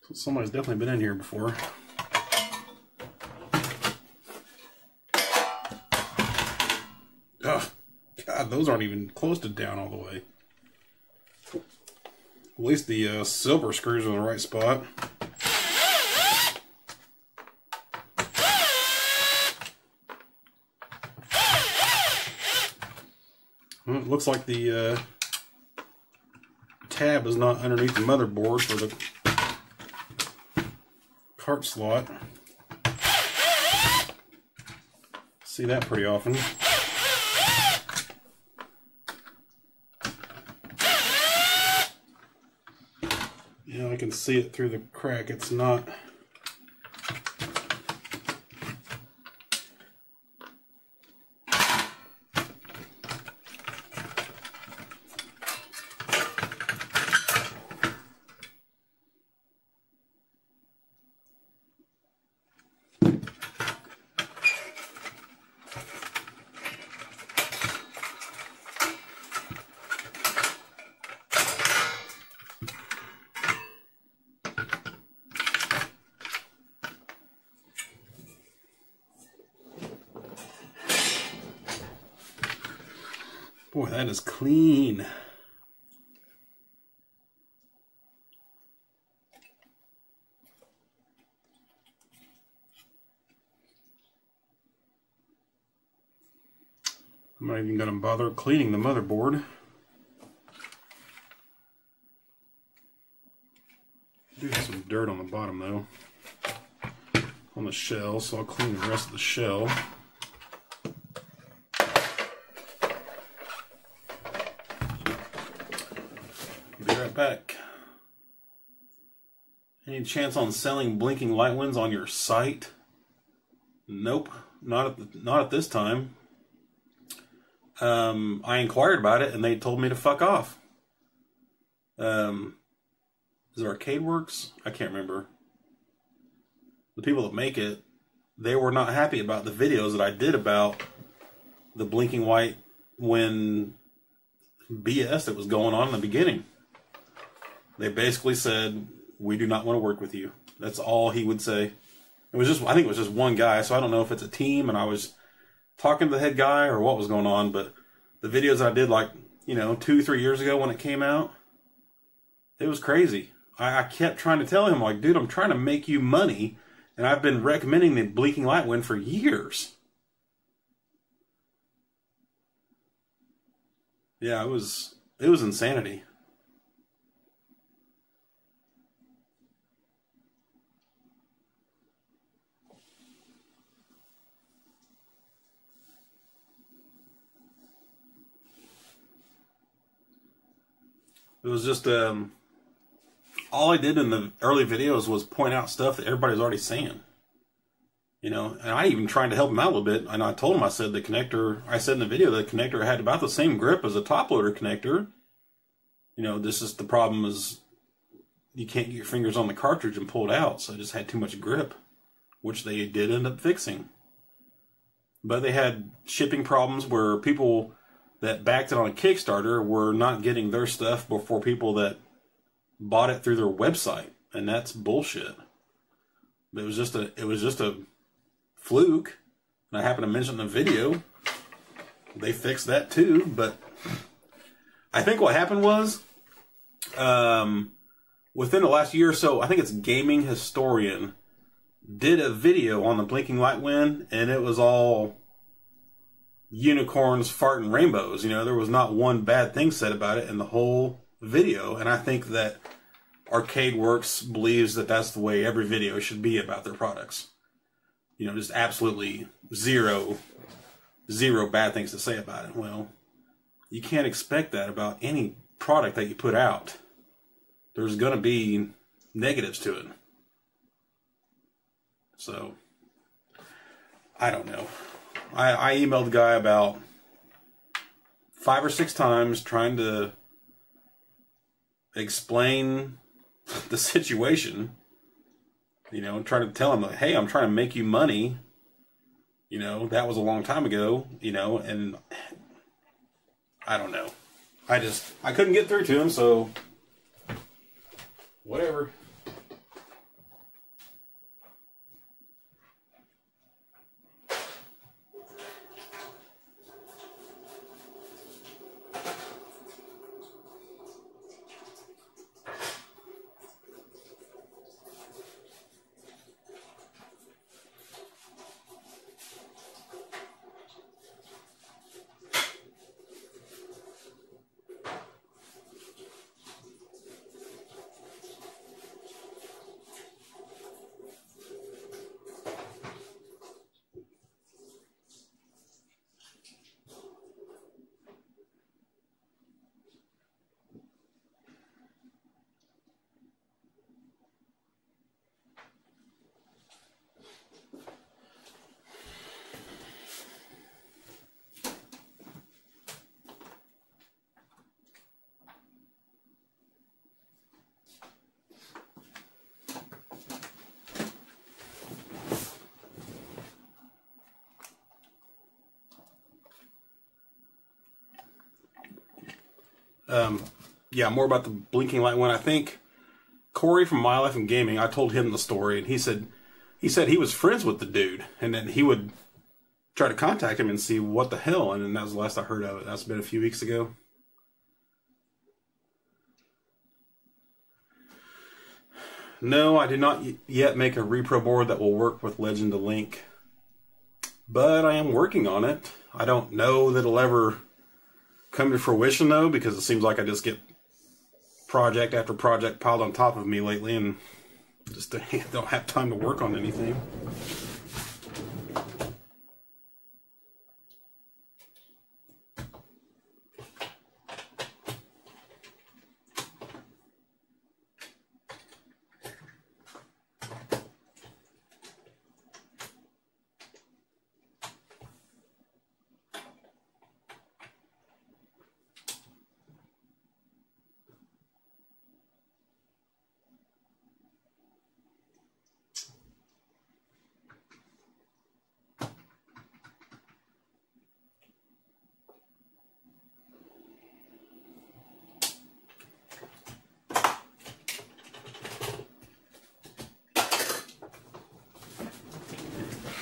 So somebody's definitely been in here before. Oh, God, those aren't even close to down all the way. At least the silver screws are in the right spot. Well, it looks like the tab is not underneath the motherboard for the cart slot. See that pretty often. Yeah, I can see it through the crack. It's not. Boy, that is clean. I'm not even going to bother cleaning the motherboard. I do have some dirt on the bottom though, on the shell, so I'll clean the rest of the shell. Be right back. Any chance on selling blinking light winds on your site? Nope, not at this time. I inquired about it and they told me to fuck off. Is it Arcade Works? I can't remember. The people that make it, they were not happy about the videos that I did about the blinking white when BS that was going on in the beginning. They basically said, we do not want to work with you. That's all he would say. It was just, I think it was just one guy, so I don't know if it's a team and I was talking to the head guy or what was going on, but the videos I did, like, you know, 2-3 years ago when it came out, it was crazy. I kept trying to tell him, like, dude, I'm trying to make you money, and I've been recommending the blinking light one for years. Yeah, it was insanity. It was just, all I did in the early videos was point out stuff that everybody's already saying. You know, and I even tried to help him out a little bit. And I told him, I said the connector, I said in the video that the connector had about the same grip as a top loader connector. You know, this is the problem is you can't get your fingers on the cartridge and pull it out. So it just had too much grip, which they did end up fixing. But they had shipping problems where people that backed it on a Kickstarter were not getting their stuff before people that bought it through their website, and that's bullshit. It was just a fluke. And I happened to mention in the video, they fixed that too. But I think what happened was, within the last year or so, I think it's Gaming Historian did a video on the blinking light wind, and it was all unicorns farting rainbows. You know, there was not one bad thing said about it in the whole video. And I think that Arcade Works believes that that's the way every video should be about their products. You know, just absolutely zero bad things to say about it. Well, you can't expect that about any product that you put out. There's going to be negatives to it. So, I don't know. I emailed the guy about 5 or 6 times trying to explain the situation, you know, trying to tell him, like, hey, I'm trying to make you money. You know, that was a long time ago, you know, and I don't know. I couldn't get through to him, so whatever. Yeah, more about the blinking light one. I think Corey from My Life in Gaming, I told him the story, and he said he was friends with the dude, and then he would try to contact him and see what the hell, and then that was the last I heard of it. That's been a few weeks ago. No, I did not yet make a repro board that will work with Legend of Link, but I am working on it. I don't know that it'll ever come to fruition, though, because it seems like I just get project after project piled on top of me lately, and just don't have time to work on anything.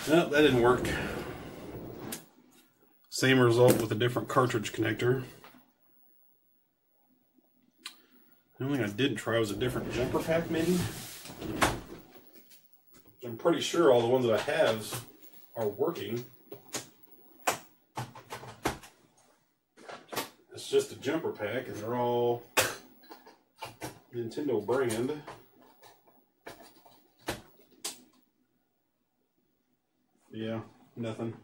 No, that didn't work. Same result with a different cartridge connector. The only thing I didn't try was a different jumper pack, maybe. I'm pretty sure all the ones that I have are working. It's just a jumper pack, and they're all Nintendo brand. Yeah, nothing.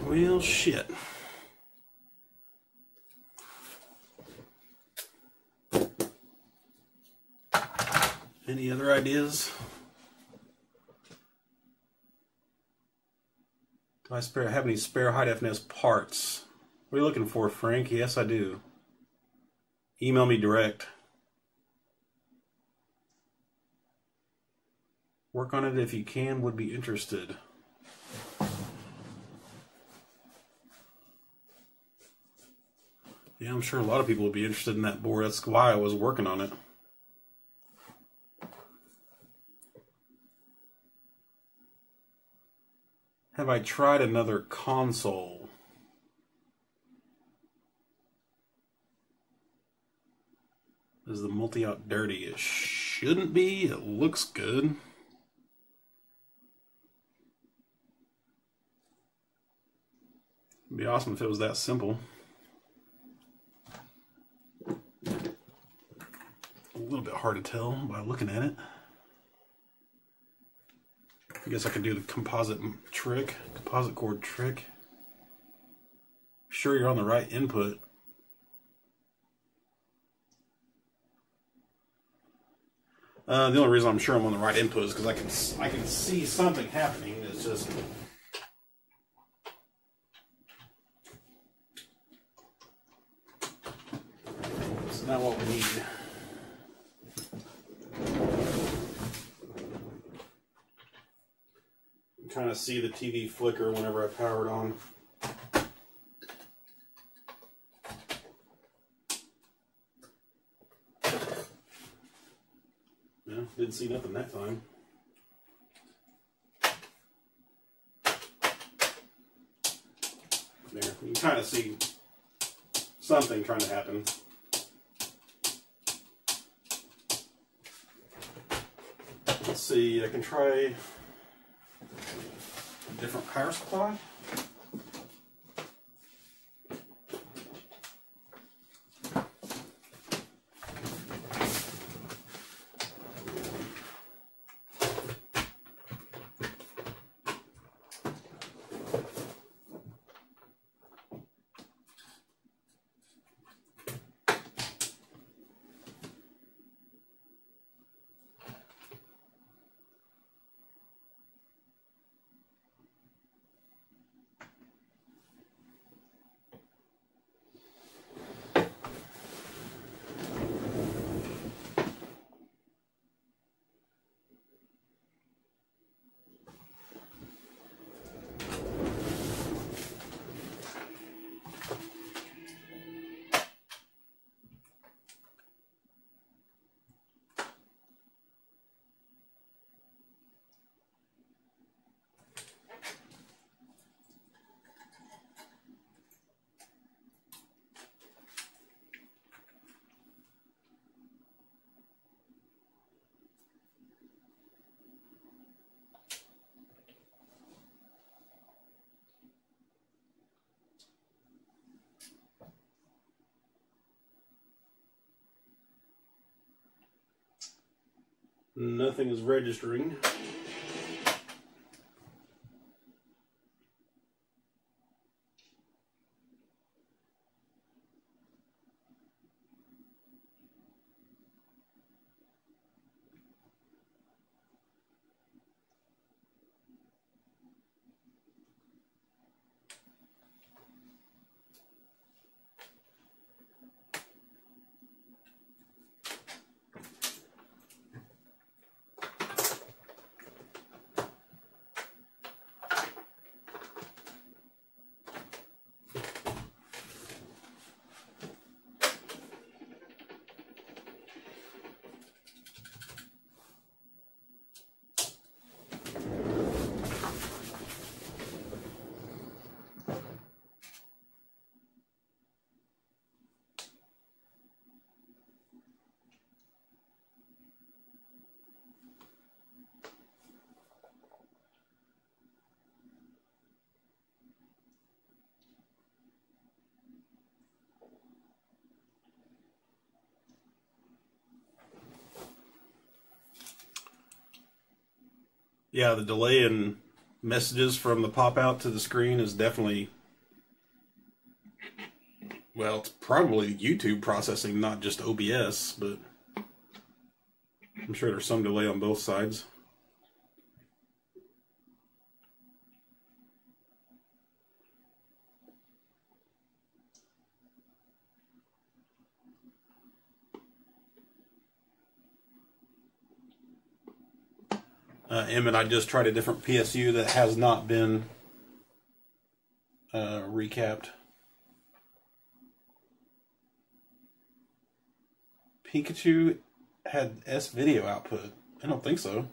Well, shit. Any other ideas? Do I have any spare high definition parts? What are you looking for, Frank? Yes, I do. Email me direct. Work on it if you can, would be interested. Yeah, I'm sure a lot of people would be interested in that board. That's why I was working on it. Have I tried another console? Is the multi-out dirty? It shouldn't be. It looks good. It'd be awesome if it was that simple. A little bit hard to tell by looking at it. I guess I could do the composite cord trick. Sure you're on the right input. The only reason I'm sure I'm on the right input is because I can see something happening. It's just it's not what we need. Kind of see the TV flicker whenever I power it on. Yeah, didn't see nothing that time. There, you can kind of see something trying to happen. Let's see, I can try a different power supply. Nothing is registering. Yeah, the delay in messages from the pop-out to the screen is definitely, well, it's probably YouTube processing, not just OBS, but I'm sure there's some delay on both sides. And I just tried a different PSU that has not been recapped. Pikachu had S video output. I don't think so.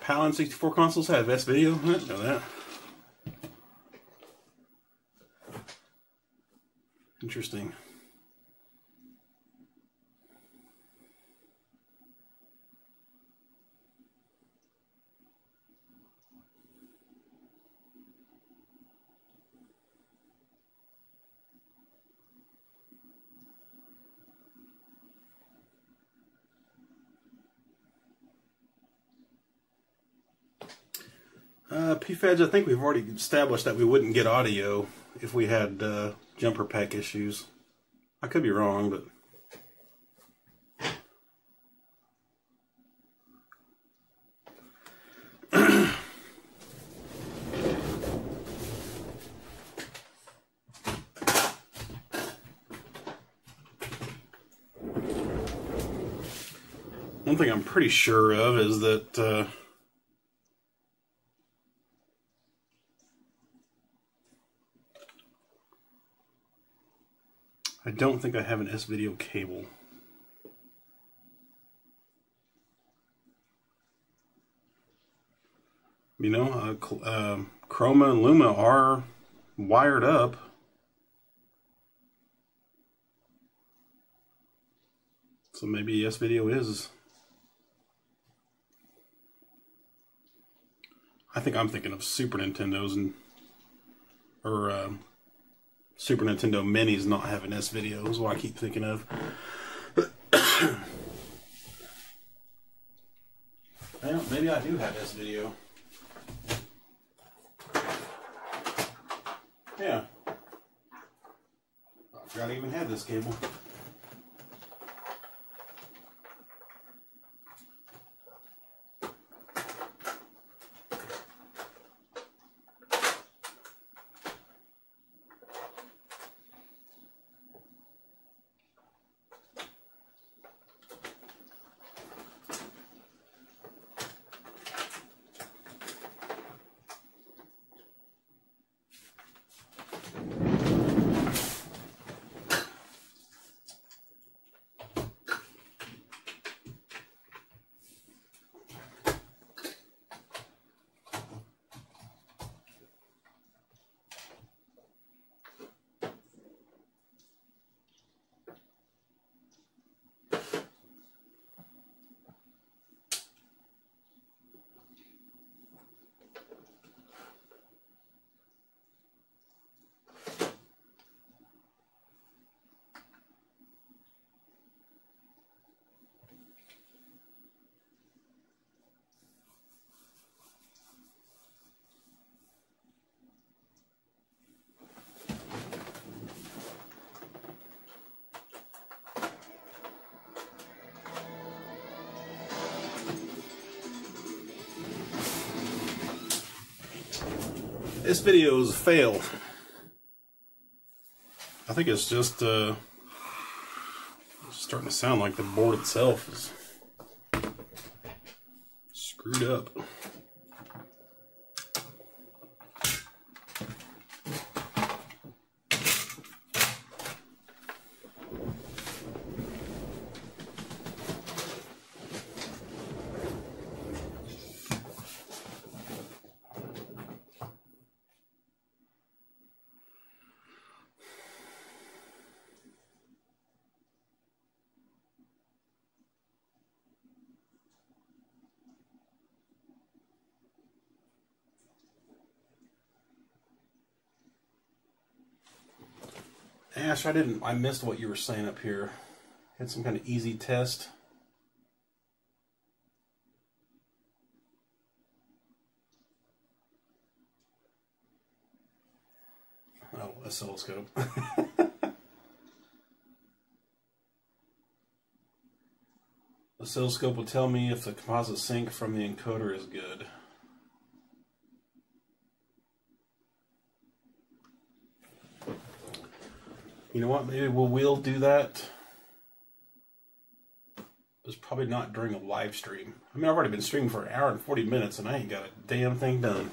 PAL N64 consoles have S-Video? I didn't know that. Interesting. PFEDs, I think we've already established that we wouldn't get audio if we had jumper pack issues. I could be wrong, but... One thing I'm pretty sure of is that I don't think I have an S-Video cable. You know, Chroma and Luma are wired up. So maybe S-Video is... I think I'm thinking of Super Nintendos and... or Super Nintendo Minis not having S-Video is what I keep thinking of. Well, maybe I do have S-Video. Yeah. I forgot I even had this cable. This video is a fail. I think it's just starting to sound like the board itself is screwed up. Ash, I missed what you were saying up here. Had some kind of easy test. Oh, oscilloscope. Oscilloscope will tell me if the composite sync from the encoder is good. You know what? Maybe we'll do that. It's probably not during a live stream. I mean, I've already been streaming for 1 hour and 40 minutes and I ain't got a damn thing done.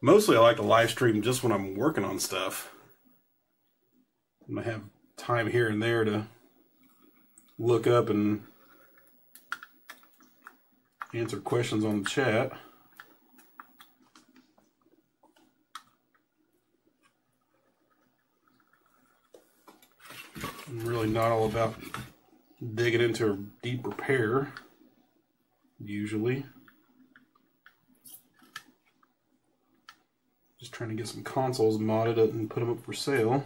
Mostly I like to live stream just when I'm working on stuff. I have time here and there to look up and answer questions on the chat. I'm really not all about digging into a deep repair, usually. Just trying to get some consoles modded up and put them up for sale.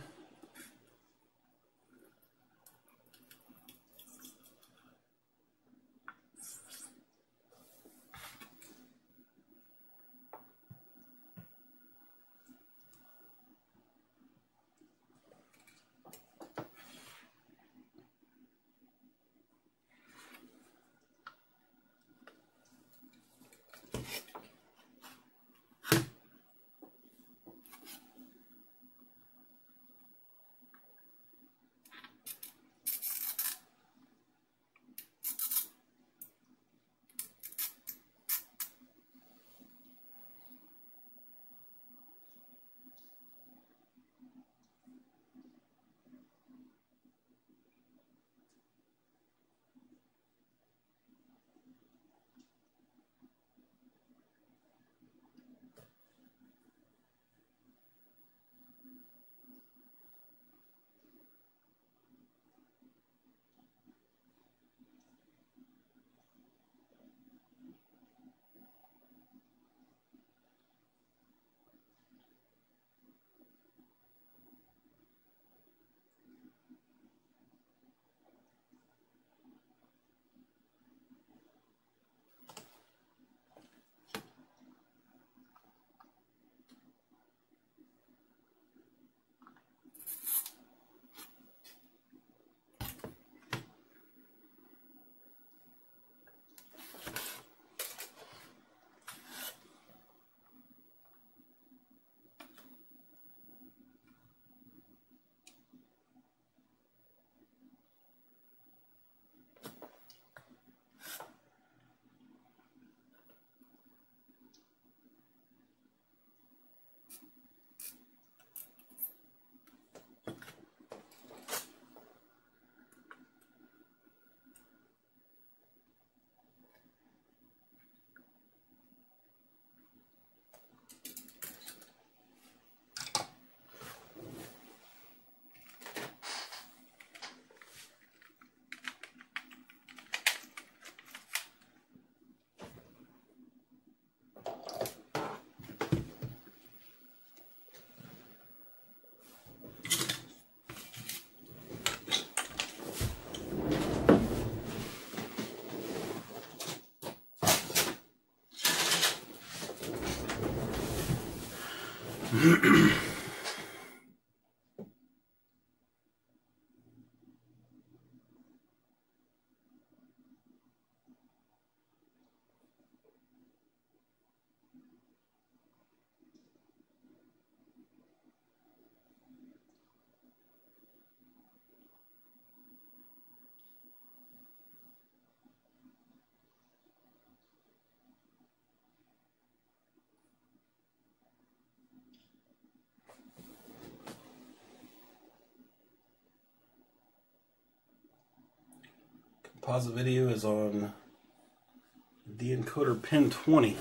Composite video is on the encoder pin 20.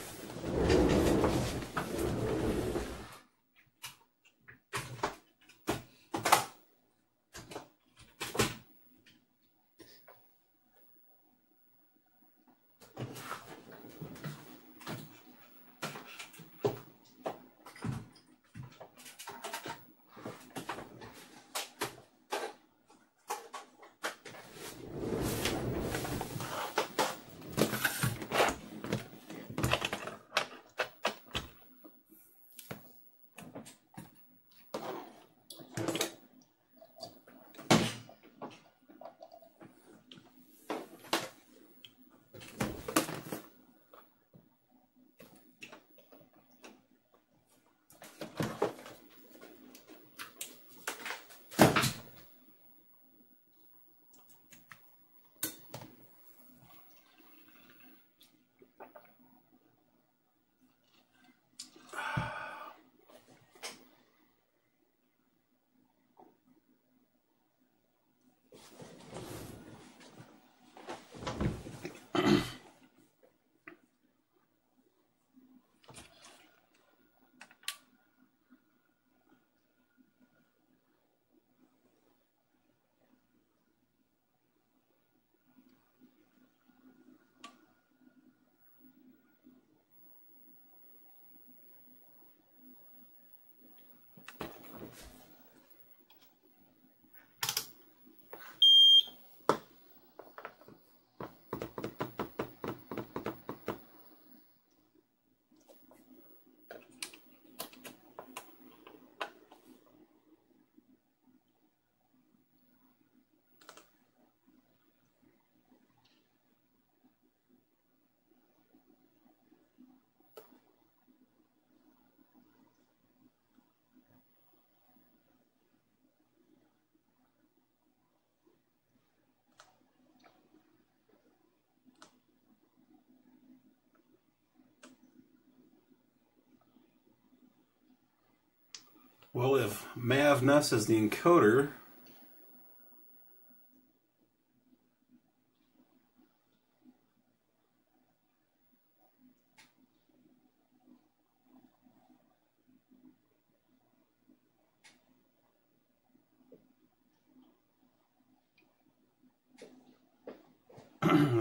Well, if MAV-NUS is the encoder,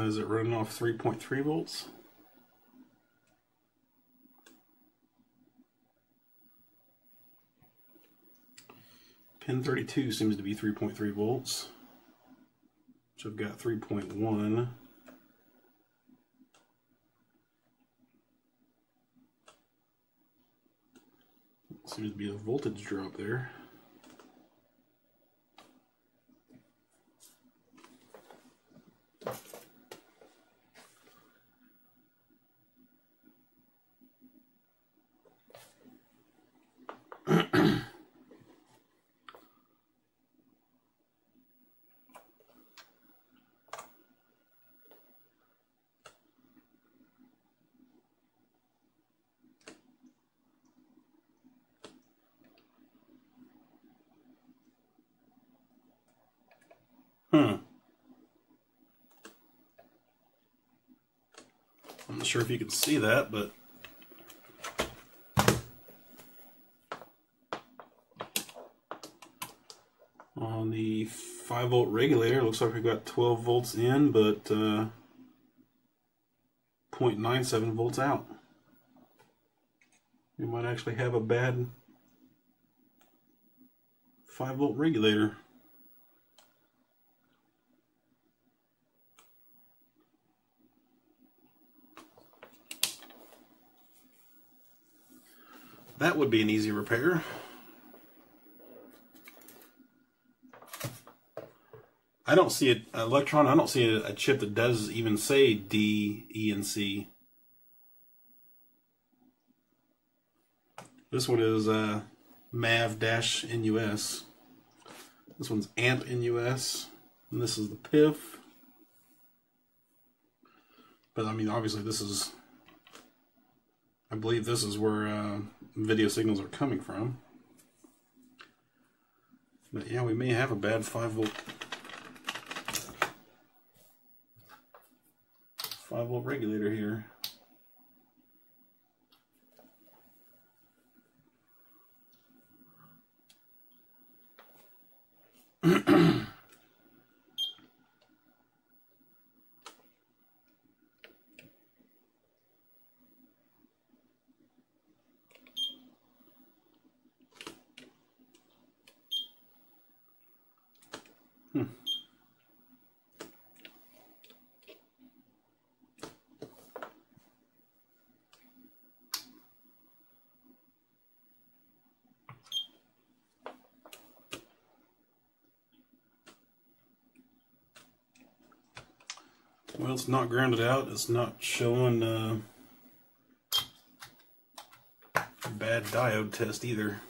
is it running off 3.3 volts? Pin 32 seems to be 3.3 volts. So I've got 3.1. Seems to be a voltage drop there. I'm not sure if you can see that, but on the 5-volt regulator, it looks like we've got 12 volts in, but 0.97 volts out. We might actually have a bad 5-volt regulator. That would be an easy repair. I don't see it, Electron, I don't see a chip that does even say D, E, and C. This one is MAV-NUS. This one's AMP-NUS. And this is the PIF. But I mean, obviously this is, I believe this is where video signals are coming from. But yeah, we may have a bad 5-volt regulator here. Well, it's not grounded out. It's not showing bad diode test either.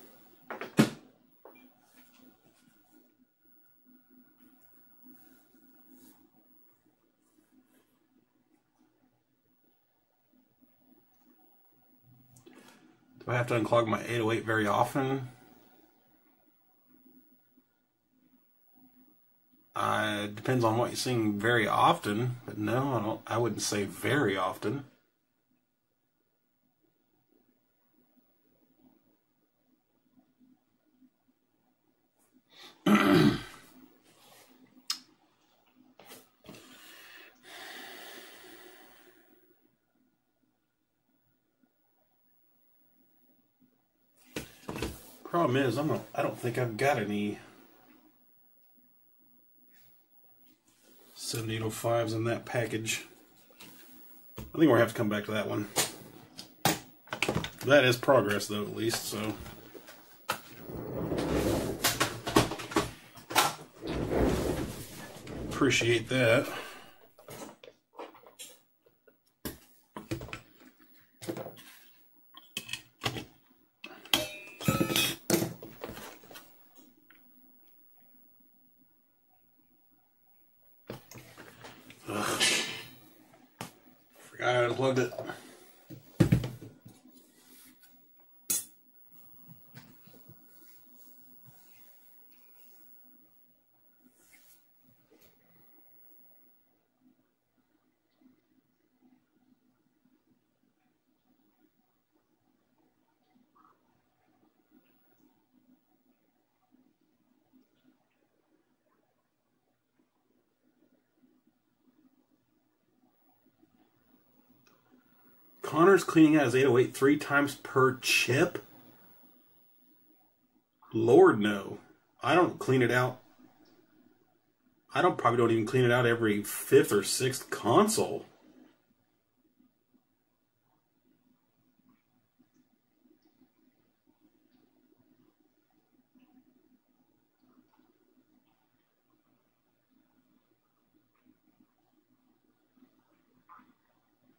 Do I have to unclog my 808 very often? It depends on what you're seeing very often, but no, I wouldn't say very often. Problem is, I don't think I've got any 7805s in that package. I think we're gonna have to come back to that one. That is progress, though, at least, so. Appreciate that. Forgot I unplugged it. Connor's cleaning out his 808 3 times per chip? Lord, no. I don't clean it out. Probably don't even clean it out every 5th or 6th console.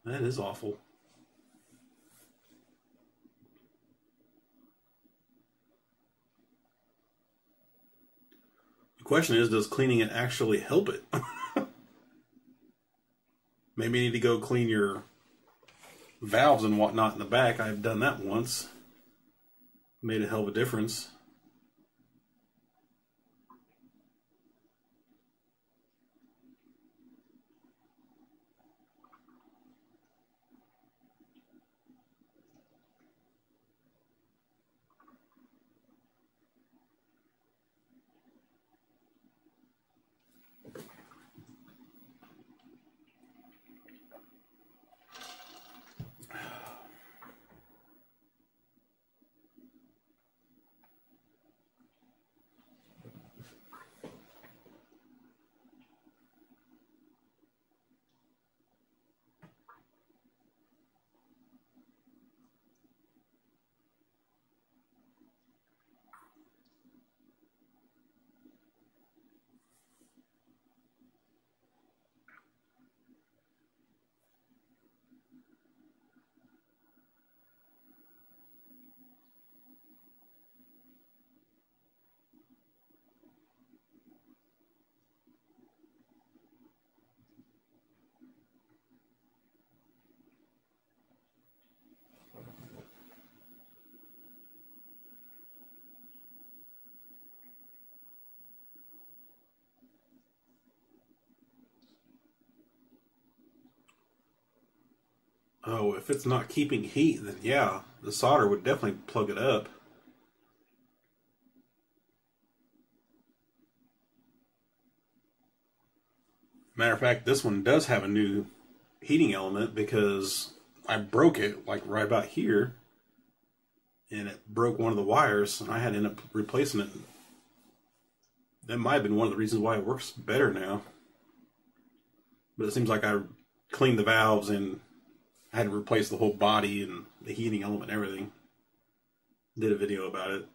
That is awful. The question is, does cleaning it actually help it? Maybe you need to go clean your valves and whatnot in the back. I've done that once. Made a hell of a difference. Oh, if it's not keeping heat, then yeah, the solder would definitely plug it up. Matter of fact, this one does have a new heating element because I broke it like right about here, and it broke one of the wires, and I had to end up replacing it. That might have been one of the reasons why it works better now. But it seems like I cleaned the valves and I had to replace the whole body and the heating element and everything. Did a video about it.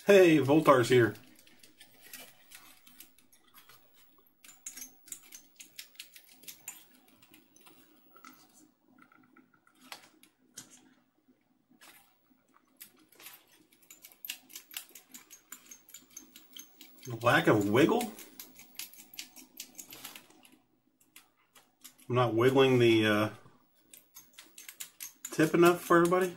Hey, Voltar's here. Lack of wiggle? I'm not wiggling the tip enough for everybody?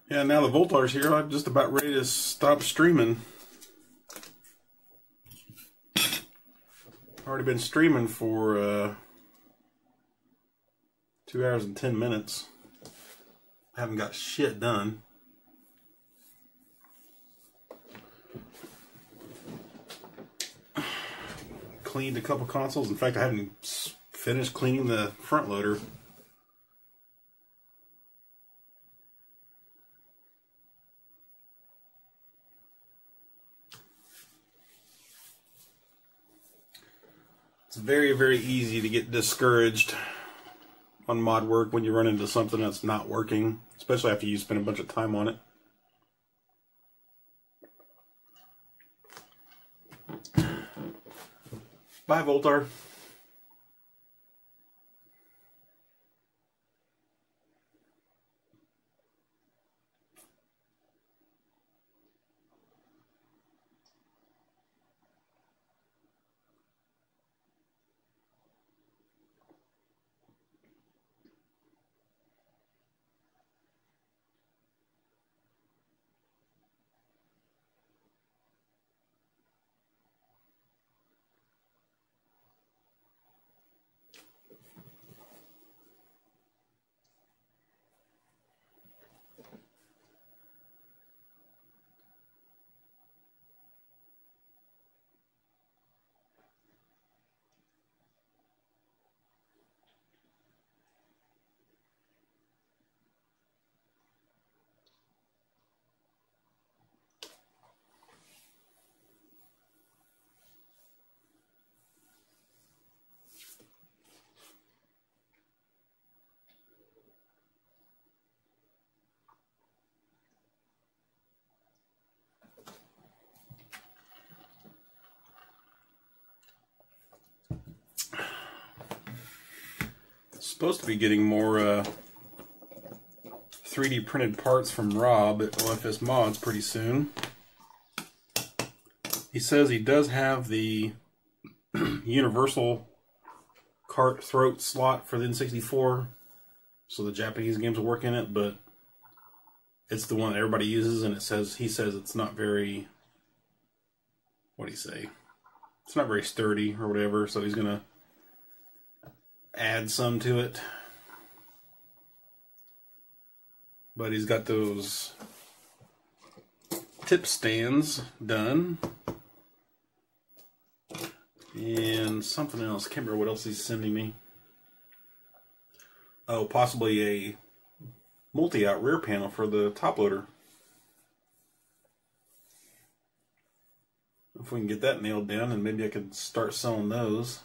Yeah, now the Voltar's here, I'm just about ready to stop streaming. Already been streaming for 2 hours and 10 minutes. Haven't got shit done. Cleaned a couple consoles. In fact, I haven't finished cleaning the front loader. It's very, very easy to get discouraged on mod work when you run into something that's not working, especially after you spend a bunch of time on it. Bye, Voltar. Supposed to be getting more 3D printed parts from Rob at OFS Mods pretty soon. He says he does have the universal cart throat slot for the N64, so the Japanese games will work in it, but it's the one that everybody uses, and he says it's not very, what do you say? It's not very sturdy or whatever, so he's gonna add some to it. But he's got those tip stands done. And something else. I can't remember what else he's sending me. Oh, possibly a multi-out rear panel for the top loader. If we can get that nailed down, and maybe I could start selling those.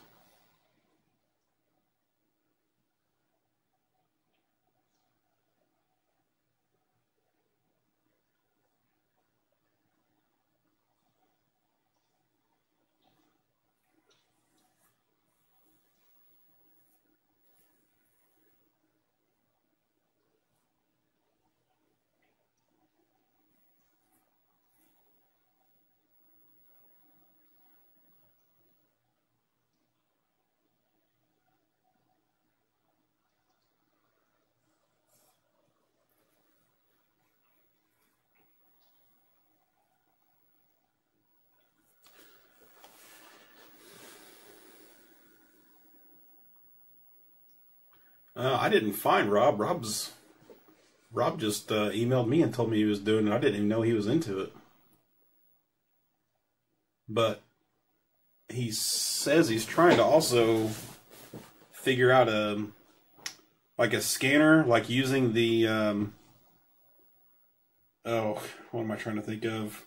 I didn't find Rob. Rob just emailed me and told me he was doing it. I didn't even know he was into it. But he says he's trying to also figure out a scanner, like using the oh, what am I trying to think of?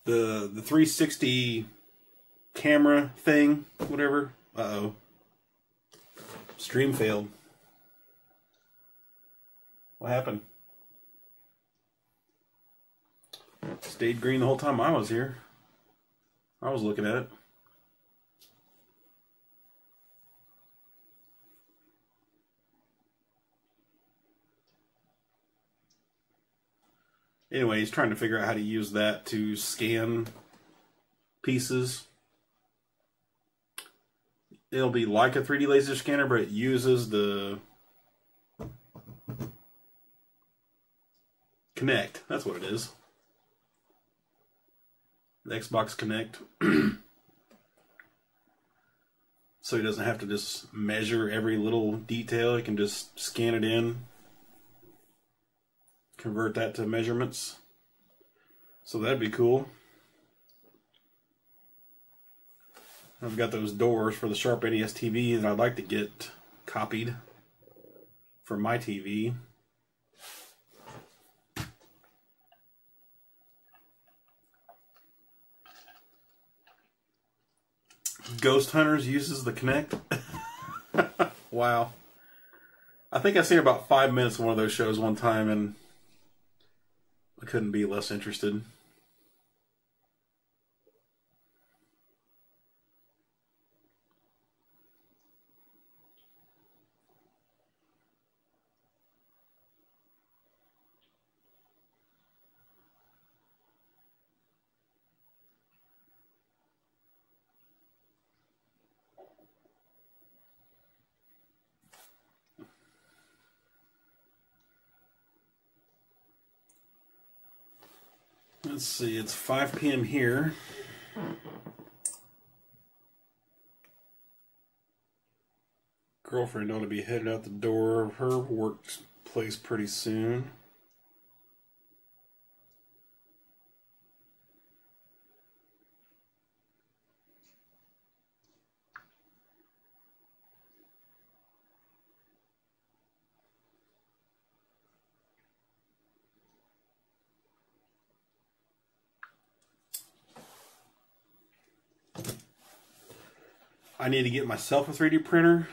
The 360 camera thing, whatever. Uh-oh. Stream failed. What happened? Stayed green the whole time I was here. I was looking at it. Anyway, he's trying to figure out how to use that to scan pieces. It'll be like a 3D laser scanner, but it uses the Kinect. That's what it is. The Xbox Kinect. So he doesn't have to just measure every little detail. He can just scan it in, convert that to measurements. So that'd be cool. I've got those doors for the Sharp NES TV that I'd like to get copied for my TV. Ghost Hunters uses the Kinect. Wow. I think I seen about 5 minutes of one of those shows one time, and I couldn't be less interested. Let's see, it's 5 p.m. here. Girlfriend ought to be headed out the door of her workplace pretty soon. I need to get myself a 3D printer.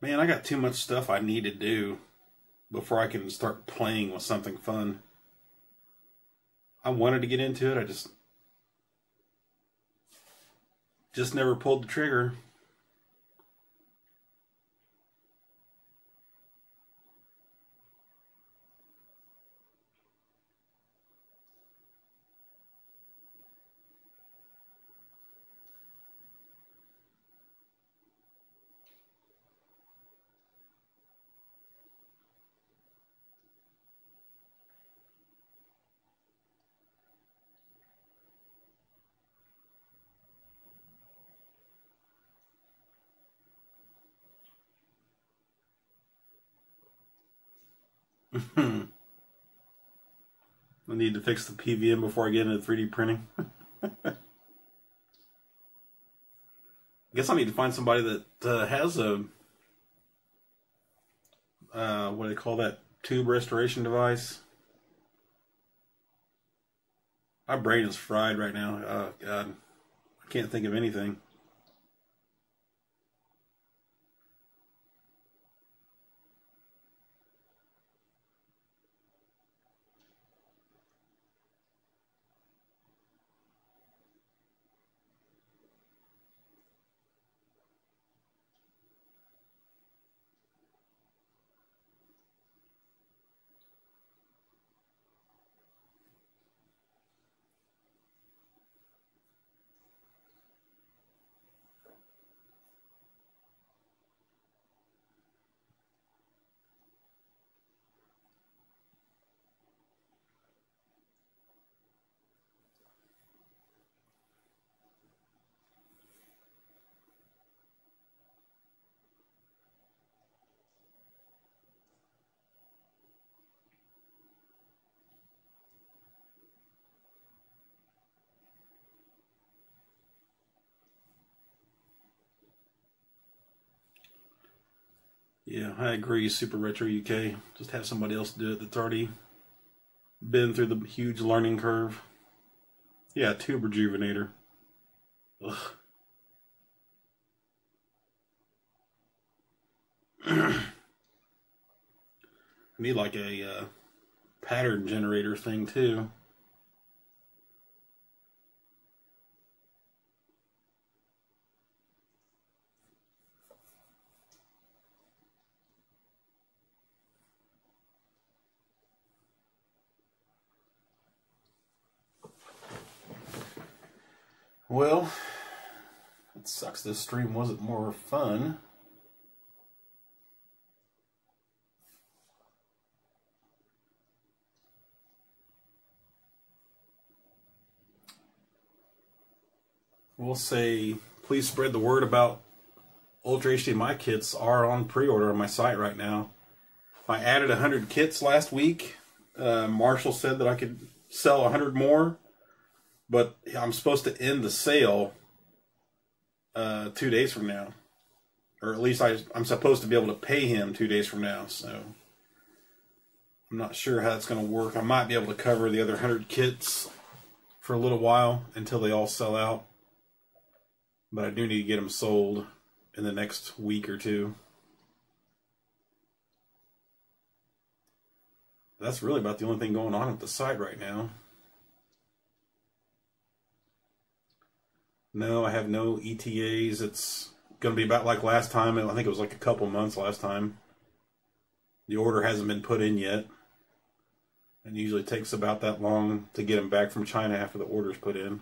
Man, I got too much stuff I need to do before I can start playing with something fun. I wanted to get into it, I just never pulled the trigger. I need to fix the PVM before I get into 3D printing. I guess I need to find somebody that has a what do they call that, tube restoration device. My brain is fried right now. Oh God, I can't think of anything. Yeah, I agree, Super Retro UK. Just have somebody else do it that's already been through the huge learning curve. Yeah, tube rejuvenator. Ugh. I need like a pattern generator thing too. Well, it sucks this stream wasn't more fun. We'll say, please spread the word about Ultra HDMI kits are on pre-order on my site right now. I added 100 kits last week. Marshall said that I could sell 100 more, but I'm supposed to end the sale 2 days from now. Or at least I'm supposed to be able to pay him 2 days from now, so I'm not sure how that's going to work. I might be able to cover the other 100 kits for a little while until they all sell out. But I do need to get them sold in the next week or two. That's really about the only thing going on at the site right now. No, I have no ETAs. It's going to be about like last time. I think it was like a couple months last time. The order hasn't been put in yet. And it usually takes about that long to get them back from China after the order's put in.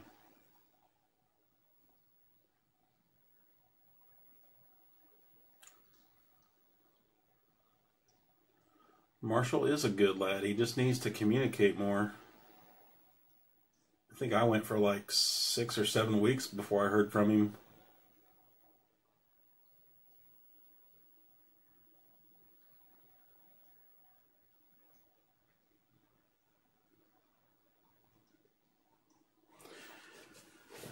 Marshall is a good lad. He just needs to communicate more. I think I went for like 6 or 7 weeks before I heard from him.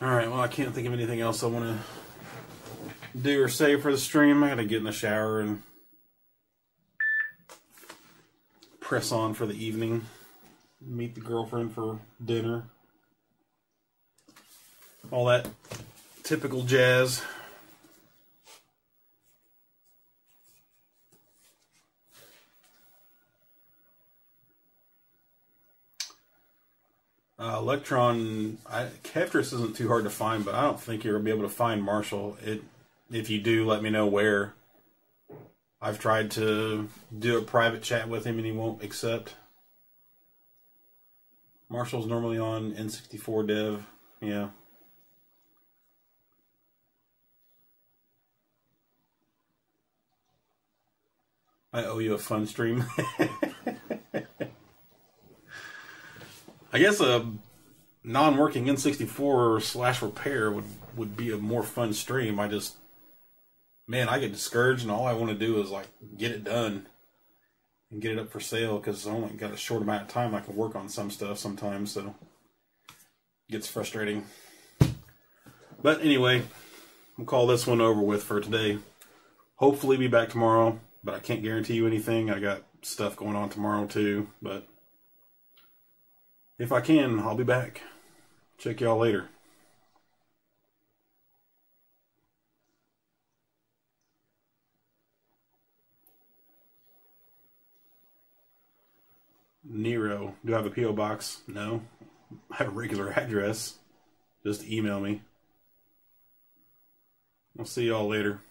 Alright, well, I can't think of anything else I want to do or say for the stream. I gotta get in the shower and press on for the evening. Meet the girlfriend for dinner. All that typical jazz. Electron, Kevtris isn't too hard to find, but I don't think you're going to be able to find Marshall. If you do, let me know where. I've tried to do a private chat with him and he won't accept. Marshall's normally on N64 dev. Yeah. I owe you a fun stream. I guess a non-working N64 / repair would be a more fun stream. Man, I get discouraged and all I want to do is like get it done. and get it up for sale, because I only got a short amount of time. I can work on some stuff sometimes, so it gets frustrating. But anyway, we'll call this one over with for today. Hopefully be back tomorrow, but I can't guarantee you anything. I got stuff going on tomorrow too, but if I can, I'll be back. Check y'all later. Nero. Do I have a P.O. box? No. I have a regular address. Just email me. I'll see y'all later.